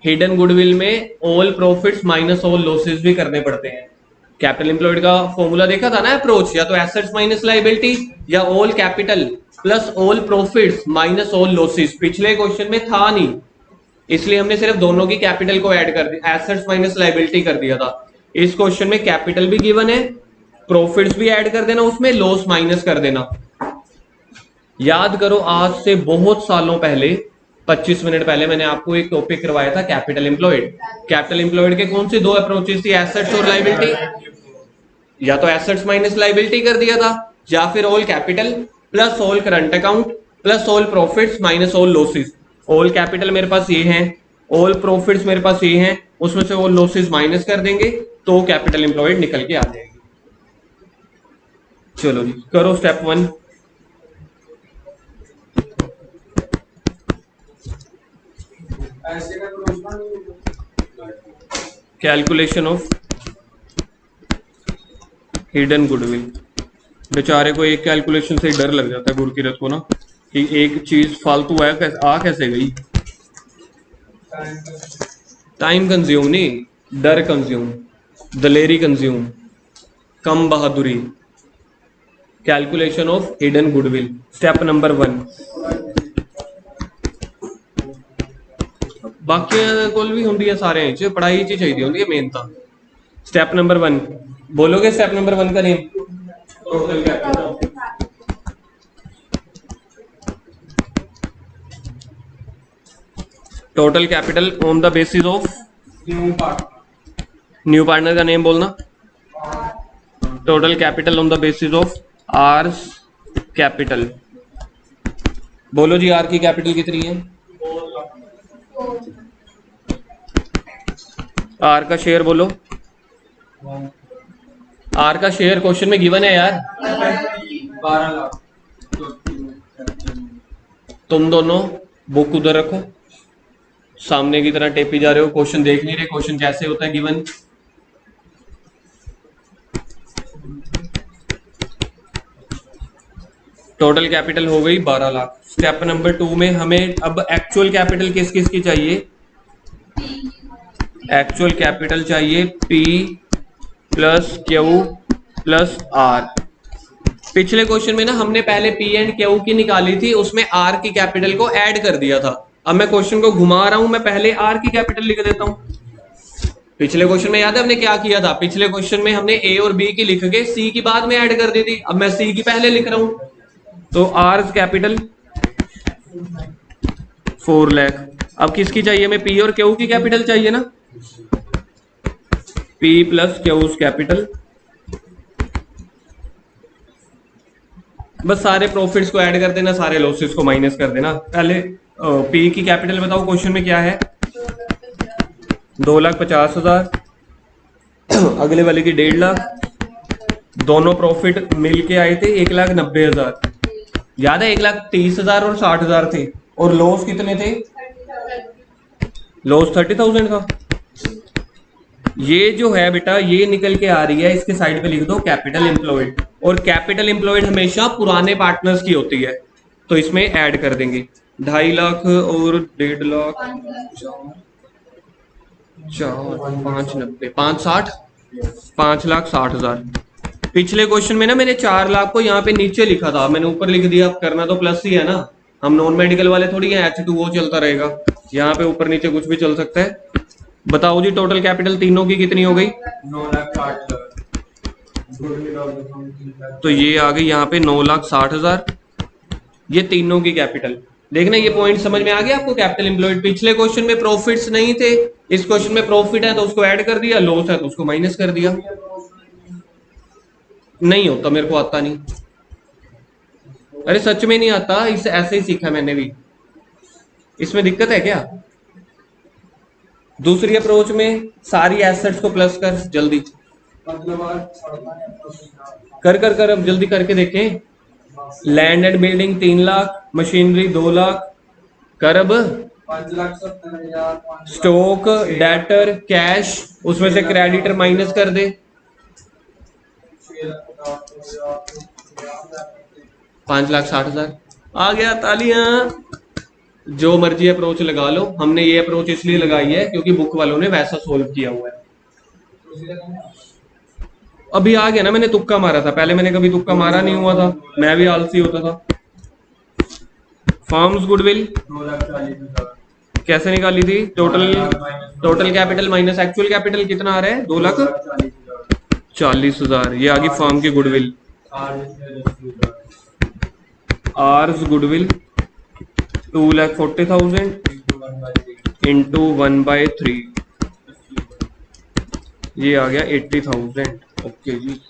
हिडन गुडविल में all profits minus all losses भी करने पड़ते हैं। कैपिटल एम्प्लॉयड का फॉर्मूला देखा था ना अप्रोच, या तो एसेट्स माइनस लायबिलिटी या all capital plus all profits minus all losses. पिछले क्वेश्चन में था नहीं, इसलिए हमने सिर्फ दोनों की कैपिटल को ऐड कर दिया, एसेट्स माइनस लायबिलिटी कर दिया था। इस क्वेश्चन में कैपिटल भी गिवन है, प्रॉफिट्स भी ऐड कर देना उसमें, लॉस माइनस कर देना। याद करो, आज से बहुत सालों पहले 25 मिनट पहले मैंने आपको एक टॉपिक करवाया था कैपिटल एम्प्लॉयड। कैपिटल एम्प्लॉयड के कौन सी दो अप्रोचेस थी, एसेट्स और लायबिलिटी। या तो एसेट्स माइनस लायबिलिटी कर दिया था, या फिर all capital plus all current account plus all profits minus all losses. All capital मेरे पास ये है, ऑल प्रॉफिट्स मेरे पास ये हैं, उसमें से वो लॉसेस माइनस कर देंगे तो कैपिटल एम्प्लॉयड निकल के आ जाएगी। चलो जी करो स्टेप 1। ऐसे का क्वेश्चन नहीं कैलकुलेशन ऑफ हिडन गुडविल। बेचारे को एक कैलकुलेशन से ही डर लग जाता है गुरकीरत को ना, कि एक चीज फालतू है आ कैसे गई। टाइम कंज्यूम नहीं, डर कंज्यूम, दलेरी कंज्यूम, कम बहादुरी। Calculation of hidden goodwill step number 1। बाकी कोल भी होंगी है सारे च पढ़ाई च चाहिए होंगी है मेन तो। स्टेप नंबर 1 बोलोगे, स्टेप नंबर 1 का name total capital. Total capital on the basis of new part new partner का नेम बोलना। Total capital on the basis of R's capital. बोलो जी आर की कैपिटल कितनी है? आर का शेयर बोलो। आर का शेयर क्वेश्चन में गिवन है यार। 12 लाख। तुम दोनों बुक उधर रखो, सामने की तरह टेपी जा रहे हो, क्वेश्चन देख नहीं रहे क्वेश्चन कैसे होता है गिवन। टोटल कैपिटल हो गई 12 लाख। स्टेप नंबर 2 में हमें अब एक्चुअल कैपिटल किस किस की चाहिए? एक्चुअल कैपिटल चाहिए P plus Q plus R। पिछले क्वेश्चन में ना हमने पहले P एंड Q की निकाली थी, उसमें R की कैपिटल को ऐड कर दिया था। अब मैं क्वेश्चन को घुमा रहा हूं, मैं पहले R की कैपिटल लिख देता हूं। पिछले क्वेश्चन में याद है हमने क्या किया था? पिछले क्वेश्चन में हमने A और B की लिख के C की बाद में ऐड कर दी थी। अब मैं C की पहले लिख रहा हूं, तो R कैपिटल 4 लाख। अब किसकी चाहिए? हमें P और Q की कैपिटल चाहिए ना, P प्लस Q कैपिटल। बस सारे प्रॉफिट्स को ऐड कर देना, सारे लॉसेस को माइनस कर देना। पहले P की कैपिटल बताओ क्वेश्चन में क्या है? 2,50,000। अगले वाले की 1.5 लाख। दोनों प्रॉफिट मिलके आए थे 1,90,000। याद है 1,30,000 और 60,000 थे, और लॉस कितने थे? लॉस 30,000 था। ये जो है बेटा ये निकल के आ रही है, इसके साइड पे लिख दो कैपिटल एम्प्लॉयड। और कैपिटल एम्प्लॉयड हमेशा पुराने पार्टनर्स की होती है, तो इसमें ऐड कर देंगे 2.5 लाख और 1.5 लाख, 4 5 90 5 60 5,60,000। पिछले क्वेश्चन में ना मैंने 4 लाख को यहाँ पे नीचे लिखा था, मैंने ऊपर लिख दिया। करना तो प्लस ही है ना, हम नॉन मेडिकल वाले थोड़ी है, H2O चलता रहेगा। यहाँ पे ऊपर नीचे कुछ भी चल सकता है। बताओ जी टोटल कैपिटल तीनों की कितनी हो गई? 9,60,000। तो ये आ गई यहाँ पे 9,60,000। ये तीनों की कैपिटल। देखना ये पॉइंट समझ में आ गया आपको? कैपिटल एम्प्लॉयड पिछले क्वेश्चन में प्रॉफिट्स नहीं थे, इस क्वेश्चन में प्रॉफिट है तो उसको ऐड कर दिया, लॉस है तो उसको माइनस कर दिया। नहीं होता, मेरे को आता नहीं। अरे सच में नहीं आता, इस ऐसे ही सीखा मैंने भी। इसमें दिक्कत है क्या? दूसरी अप्रोच में सारी एसेट्स को प्लस कर जल्दी। कर कर कर अब जल्दी करके देखें। Land and building 3 lakh, machinery 2 lakh. कर अब। 5,70,000। स्टॉक, डेटर, कैश, उसमें से क्रेडिटर माइनस कर दे। 5,60,000 आ गया। तालियां। जो मर्जी अप्रोच लगा लो, हमने ये अप्रोच इसलिए लगाई है क्योंकि बुक वालों ने वैसा सोल्व किया हुआ है। अभी आ गया ना, मैंने तुक्का मारा था, पहले मैंने कभी तुक्का मारा नहीं हुआ था, मैं भी आलसी होता था। Firms goodwill 2,40,000। कैसे निकाली थी? Total capital minus actual capital कितना आ रहा है? 2,40,000। ये आ गई फर्म की गुडविल। आर्स गुडविल 2,40,000 इंटू 1/3, ये आ गया 80,000। ओके जी।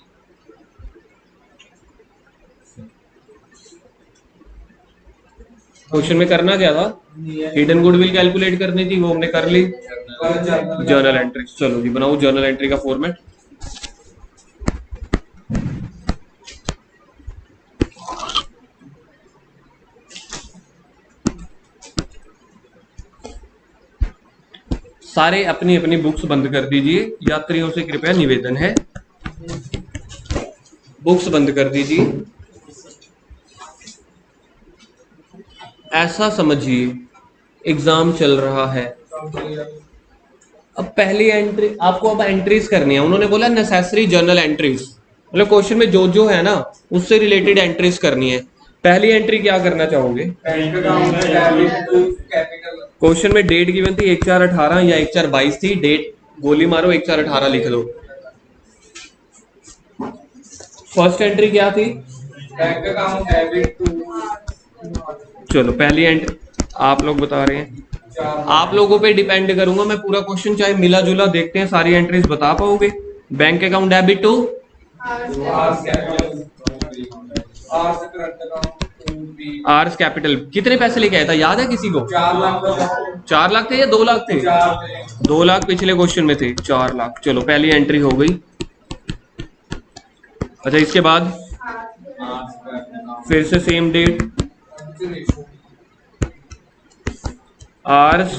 क्वेश्चन में करना क्या था, हिडन गुडविल कैलकुलेट करनी थी, वो हमने कर ली। जर्नल एंट्री, चलो जी बनाओ जर्नल एंट्री का फॉर्मेट। सारे अपनी अपनी बुक्स बंद कर दीजिए, यात्रियों से कृपया निवेदन है, बुक्स बंद कर दीजिए। ऐसा समझिए एग्जाम चल रहा है। अब पहली एंट्री आपको अब एंट्रीज करनी है, उन्होंने बोला नेसेसरी जर्नल एंट्रीज, मतलब क्वेश्चन में जो जो है ना उससे रिलेटेड एंट्रीज करनी है। पहली एंट्री क्या करना चाहोगे? क्वेश्चन में डेट गिवन थी 1/4/18 या 1/4/22 थी, डेट गोली मारो 1/4/18 लिख दो। फर्स्ट एंट्री क्या थी? बैंक अकाउंट डेबिट टू चलो पहली एंट्री आप लोग बता रहे हैं, आप लोगों पे डिपेंड करूंगा मैं पूरा क्वेश्चन, चाहे मिला जुला देखते हैं सारी एंट्रीज बता पाओगे। Bank account debit to R's capital, कितने पैसे लेके आया था याद है किसी को? 4 लाख थे या 2 लाख थे? 2 लाख पिछले क्वेश्चन में थे, 4 लाख। चलो पहली एंट्री हो गई। अच्छा इसके बाद फिर से सेम डेट, आर्स,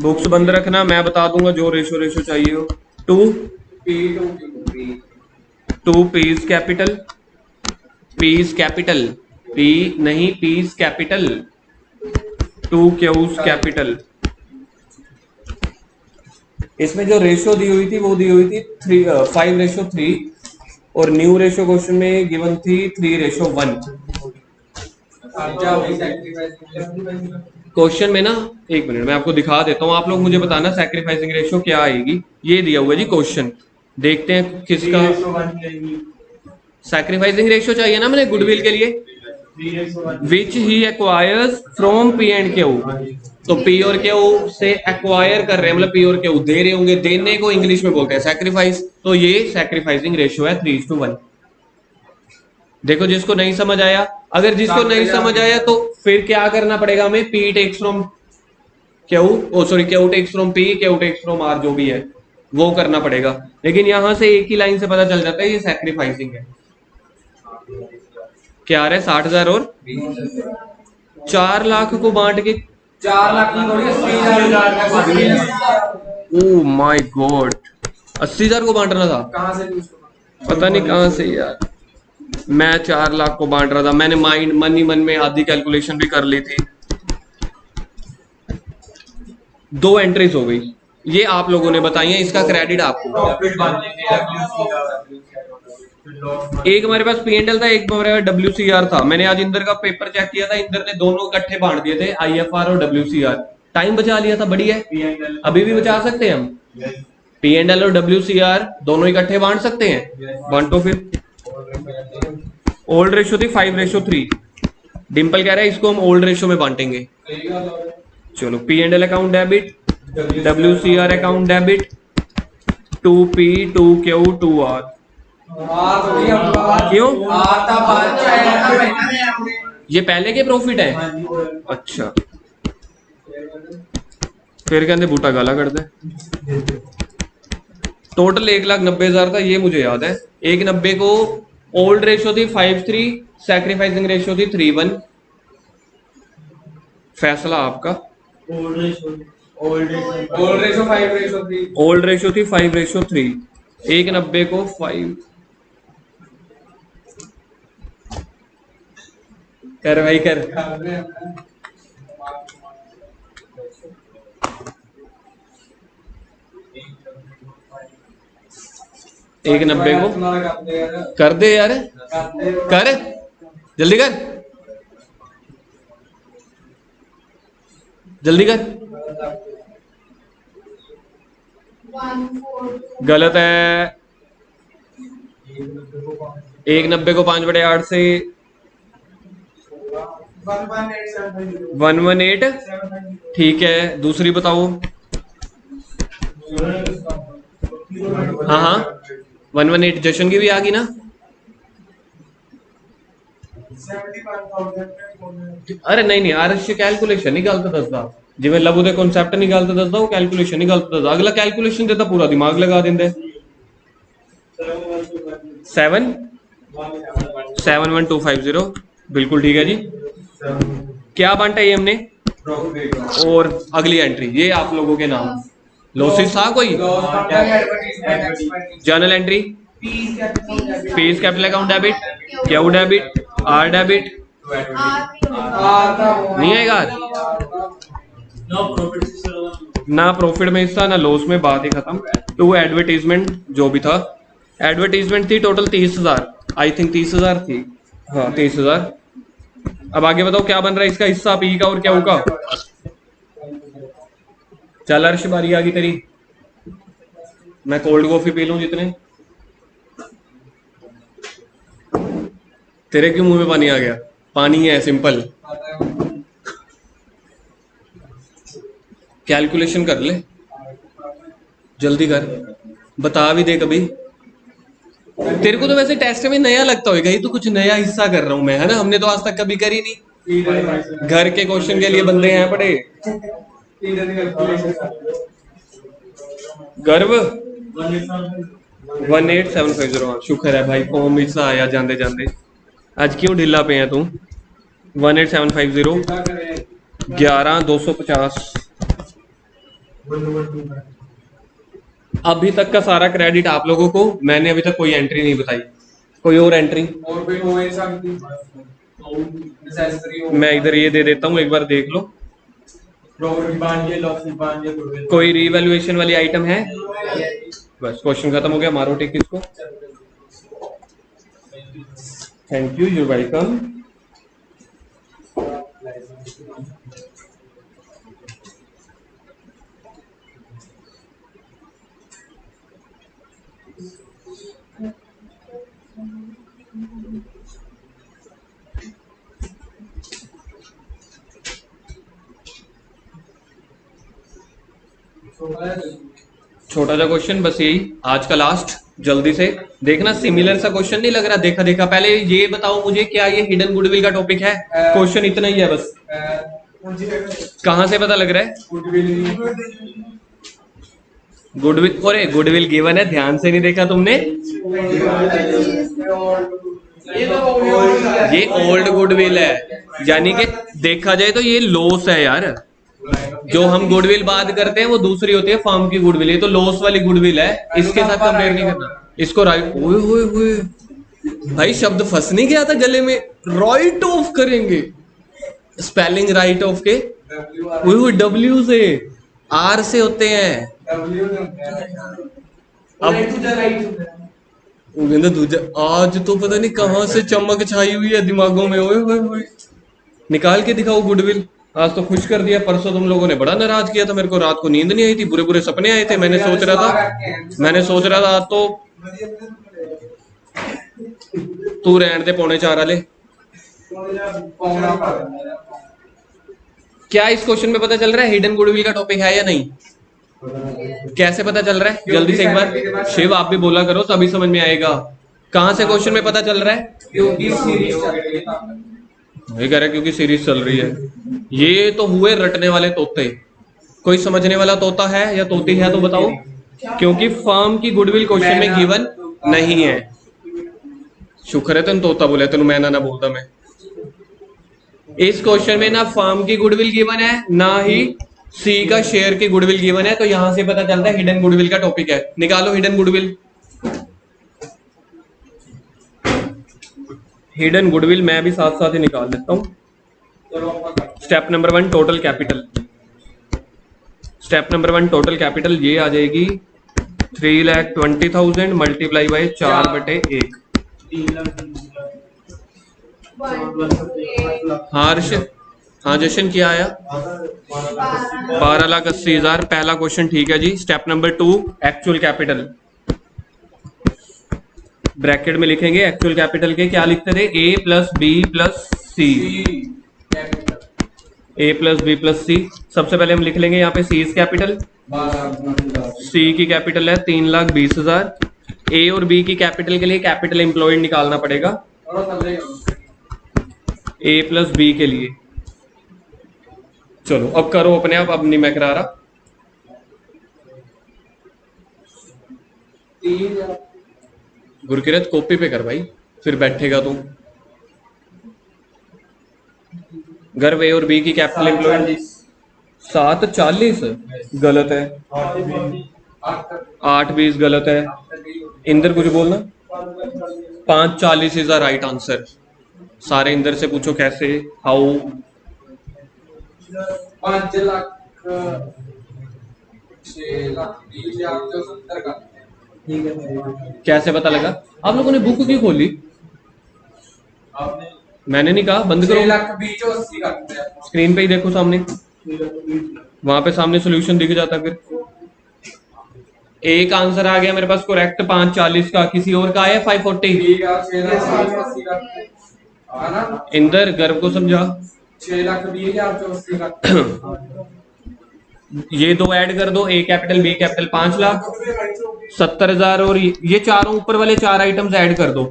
बुक्स बंद रखना, मैं बता दूंगा जो रेशो रेशो चाहिए हो। To P's capital, P's capital, P नहीं P's capital, to Q's capital. इसमें जो रेशो दी हुई थी वो दी हुई थी 5:3 और न्यू रेशो क्वेश्चन में गिवन थी 3:1। क्वेश्चन में ना, एक मिनट मैं आपको दिखा देता हूँ, आप लोग मुझे बताना सैक्रिफाइसिंग रेशो क्या आएगी। ये दिया हुआ जी क्वेश्चन, देखते हैं किसका सैक्रिफाइसिंग रेशो चाहिए ना मैंने गुडविल के लिए। Which he acquires from P and Q, तो पी और क्यू से एक्वायर कर रहे हैं, मतलब पी और क्यू दे रहे होंगे, देने को इंग्लिश में बोलते हैं सैक्रिफाइस, तो ये सैक्रिफाइसिंग रेशो है 3:1। देखो जिसको नहीं समझ आया, अगर जिसको नहीं समझ आया तो फिर क्या करना पड़ेगा हमें, P takes from Q, oh sorry Q takes from P, Q takes from R, जो भी है वो करना पड़ेगा। लेकिन यहां से एक ही लाइन से पता चल जाता है ये सैक्रिफाइसिंग है। क्या आ रहा है 60,000 और 4 लाख को बांट के 4 लाख की थोड़ी 80,000 ओ माय गॉड 80,000 को बांटना था, कहां से पता नहीं कहां से यार। मैं 4 लाख को बांट रहा था, मैंने मन ही मन में आधी कैलकुलेशन भी कर ली थी। 2 एंट्रीज हो गई, ये आप लोगों ने बताई है, इसका क्रेडिट आपको। एक हमारे पास पी&एल था, एक हमारे पास WCR था। मैंने आज इंदर का पेपर चेक किया था, इंदर ने दोनों इकट्ठे बांट दिए थे, IFR और WCR। टाइम बचा लिया था, बढ़िया है, अभी भी बचा सकते हैं हम। P&L और WCR दोनों इकट्ठे बांट सकते हैं, बांटो फिर। ओल्ड रेशो थी 5:3, डिंपल कह रहा है इसको हम ओल्ड रेशो में बांटेंगे। चलो P&L account debit, WCR account debit, 2P 2Q 2R। क्यों? ये पहले के प्रॉफिट है, अच्छा फिर कहते बूटा गाला कर दे। टोटल 1,90,000 था, ये मुझे याद है। 1,90 को ओल्ड रेशो थी 5:3, सैक्रिफाइसिंग रेशो थी 3:1। फैसला आपका। ओल्ड रेशो थी 5:3, 1,90 को 5 कर भाई कर। एक 90 को कर दे यार, कर जल्दी कर, जल्दी कर। गलत है, 1,90 को 5/8 से 118, ठीक है। दूसरी बताओ। हाँ हाँ 118 जशन की भी आ गई ना। अरे नहीं नहीं अर्श कैलकुलेशन नहीं गलत दसदा जिवें लबू दे कॉन्सेप्ट नहीं गलत दसदा वो कैलकुलेशन नहीं गलत दसदा अगला कैलकुलेशन देता पूरा दिमाग लगा देंदे 7 बिल्कुल ठीक है जी। क्या बांटा ये हमने और अगली एंट्री ये आप लोगों के नाम लॉसेस था कोई journal entry P's capital account debit Q debit R debit नहीं आएगा ना प्रॉफिट में हिस्सा ना लॉस में बात ही खत्म। टू एडवर्टीजमेंट जो भी था एडवर्टीजमेंट थी टोटल 30,000 आई थिंक 30,000 थी हाँ 30,000। अब आगे बताओ क्या बन रहा है इसका हिस्सा पी का और क्या होगा। चल अर्श बारी आ गई तेरी मैं कोल्ड कॉफी पी लूं जितने तेरे क्यों मुंह में पानी आ गया पानी है सिंपल कैलकुलेशन कर ले जल्दी कर बता भी दे कभी तेरे को तो वैसे टेस्ट में नया लगता होगा ये तो कुछ नया हिस्सा कर रहा हूं मैं है ना हमने तो आज तक कभी करी नहीं घर के क्वेश्चन के लिए बंदे हैं पड़े गर्व 18750 हाँ शुक्र है भाई फॉर्म हिस्सा आया जाते जाते आज क्यों ढीला पे है तू 18750 11,250 अभी तक का सारा क्रेडिट आप लोगों को मैंने अभी तक कोई एंट्री नहीं बताई कोई और एंट्री मैं इधर ये दे देता हूँ एक बार देख लो कोई रीवैल्यूएशन वाली आइटम है बस क्वेश्चन खत्म हो गया मारो टिक इसको थैंक यू यू वेलकम। छोटा सा क्वेश्चन बस यही आज का लास्ट जल्दी से देखना सिमिलर सा क्वेश्चन नहीं लग रहा देखा देखा पहले ये बताओ मुझे क्या ये हिडन गुडविल का टॉपिक है क्वेश्चन इतना ही है बस कहां से पता लग रहा है गुडविल अरे गुडविल गिवन है ध्यान से नहीं देखा तुमने ये ओल्ड गुडविल है यानी कि देखा जाए तो ये लॉस है यार जो हम गुडविल बात करते हैं वो दूसरी होती है फार्म की गुडविल ये तो लॉस वाली गुडविल है इसके साथ कंपेयर नहीं करना इसको राइट ओए भाई शब्द फंस नहीं गया था गले में राइट ऑफ करेंगे स्पेलिंग राइट ऑफ के डब्ल्यू से आर से होते हैं अब दूजा आज तो पता नहीं कहां से चमक छाई हुई है दिमागों में ओए निकाल के दिखाओ गुडविल आज तो खुश कर दिया परसों तुम लोगों ने बड़ा नाराज किया था मेरे को रात को नींद नहीं आई थी बुरे बुरे सपने आए थे मैंने सोच रहा था आज तो तू रहने दे 3:45 वाले क्या इस क्वेश्चन में पता चल रहा है हिडन गुडविल का टॉपिक है या नहीं कैसे पता चल रहा है जल्दी से एक बार शिव आप भी बोला करो तभी समझ में आएगा कहां से क्वेश्चन में पता चल रहा है वही कह रहा है क्योंकि सीरीज चल रही है ये तो हुए रटने वाले तोते कोई समझने वाला तोता है या तोती है तो बताओ क्योंकि फर्म की गुडविल क्वेश्चन में गिवन नहीं है शुक्र है तेन तोता बोले तेन मैं ना बोलता मैं इस क्वेश्चन में ना फर्म की गुडविल गिवन है ना ही सी का शेयर की गुडविल गिवन है तो यहां से पता चलता है हिडन गुडविल का टॉपिक है निकालो हिडन गुडविल हिडन गुडविल मैं भी साथ साथ ही निकाल देता हूं step number 1 total capital step number 1 total capital ये आ जाएगी 3,20,000 मल्टीप्लाई बाय 4/1 हर्ष हाँ जशन क्या आया 12,80,000 पहला क्वेश्चन ठीक है जी। Step number 2 actual capital bracket में लिखेंगे एक्चुअल कैपिटल के क्या लिखते थे A plus B plus C A plus B plus C सबसे पहले हम लिख लेंगे यहाँ पे C इज कैपिटल C की कैपिटल है 3,20,000 A और B की कैपिटल के लिए कैपिटल एम्प्लॉयड निकालना पड़ेगा ए प्लस बी के लिए। चलो अब करो अपने आप, अब नहीं मैं करा रहा। 3000 गुरकिरत कॉपी पे कर भाई, फिर बैठेगा तू। गर्व ए और बी की कैपिटल एम्प्लॉय 740 गलत है। 820 गलत है। इंदर कुछ बोलना। 540 इज द राइट आंसर। सारे इंदर से पूछो कैसे, हाउ। 5 लाख 6 लाख 20,070 का। ठीक है, कैसे पता लगा? आप लोगों ने बुक क्यों खोली? आपने मैंने नहीं कहा, बंद 6 करो। लाख 20,80 करते हैं। स्क्रीन पे ही देखो सामने, वहां पे सामने सॉल्यूशन दिख जाता है। फिर एक आंसर आ गया मेरे पास करेक्ट 540 का, किसी और का आया 540। ठीक है, 6 लाख 20,80 करते हैं, है ना? इंदर गर्व को समझा। 6 लाख 20,080 करते ये दो ऐड कर दो, ए कैपिटल बी कैपिटल 5 लाख 70,000, और ये चारों ऊपर वाले 4 आइटम्स ऐड कर दो।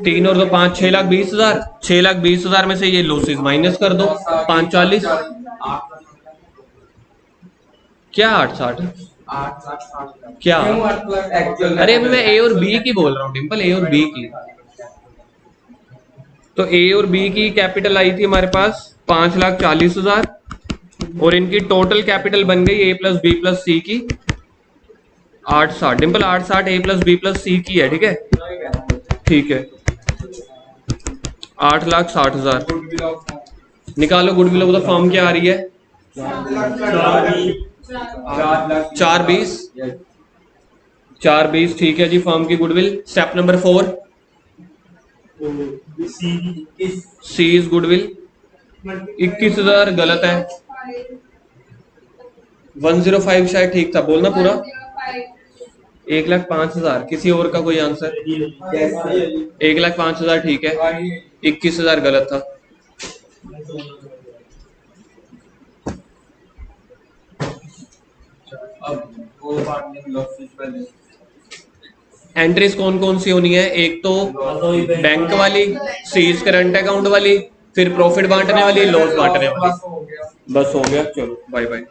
3 और 2 5, 6 लाख 20,000। 6 लाख 20,000 में से ये लॉसेस माइनस कर दो। 540 क्या 860 क्या? अरे अभी मैं ए और बी की बोल रहा हूँ डिम्पल, ए और बी की। तो ए और बी की कैपिटल आई थी हमारे पास 5,40,000, और इनकी टोटल कैपिटल बन गई ए प्लस बी प्लस सी की 860। डिम्पल 860 ए प्लस बी प्लस सी की है, ठीक है? ठीक है, 8,60,000 निकालो। गुडविल ऑफ द फर्म क्या आ रही है? 420। 420 ठीक है जी, फर्म की goodwill. Step number 4, C is goodwill. 21,000 गलत है। 105 शायद ठीक था, बोलना पूरा। 1,05,000 किसी और का कोई आंसर? 1,05,000 ठीक है, 21,000 गलत था। एंट्रीज कौन कौन सी होनी है? एक तो बैंक वाली, सीज करंट अकाउंट वाली, फिर प्रॉफिट बांटने वाली, लॉस बांटने वाली। बस हो गया, चलो बाय बाय।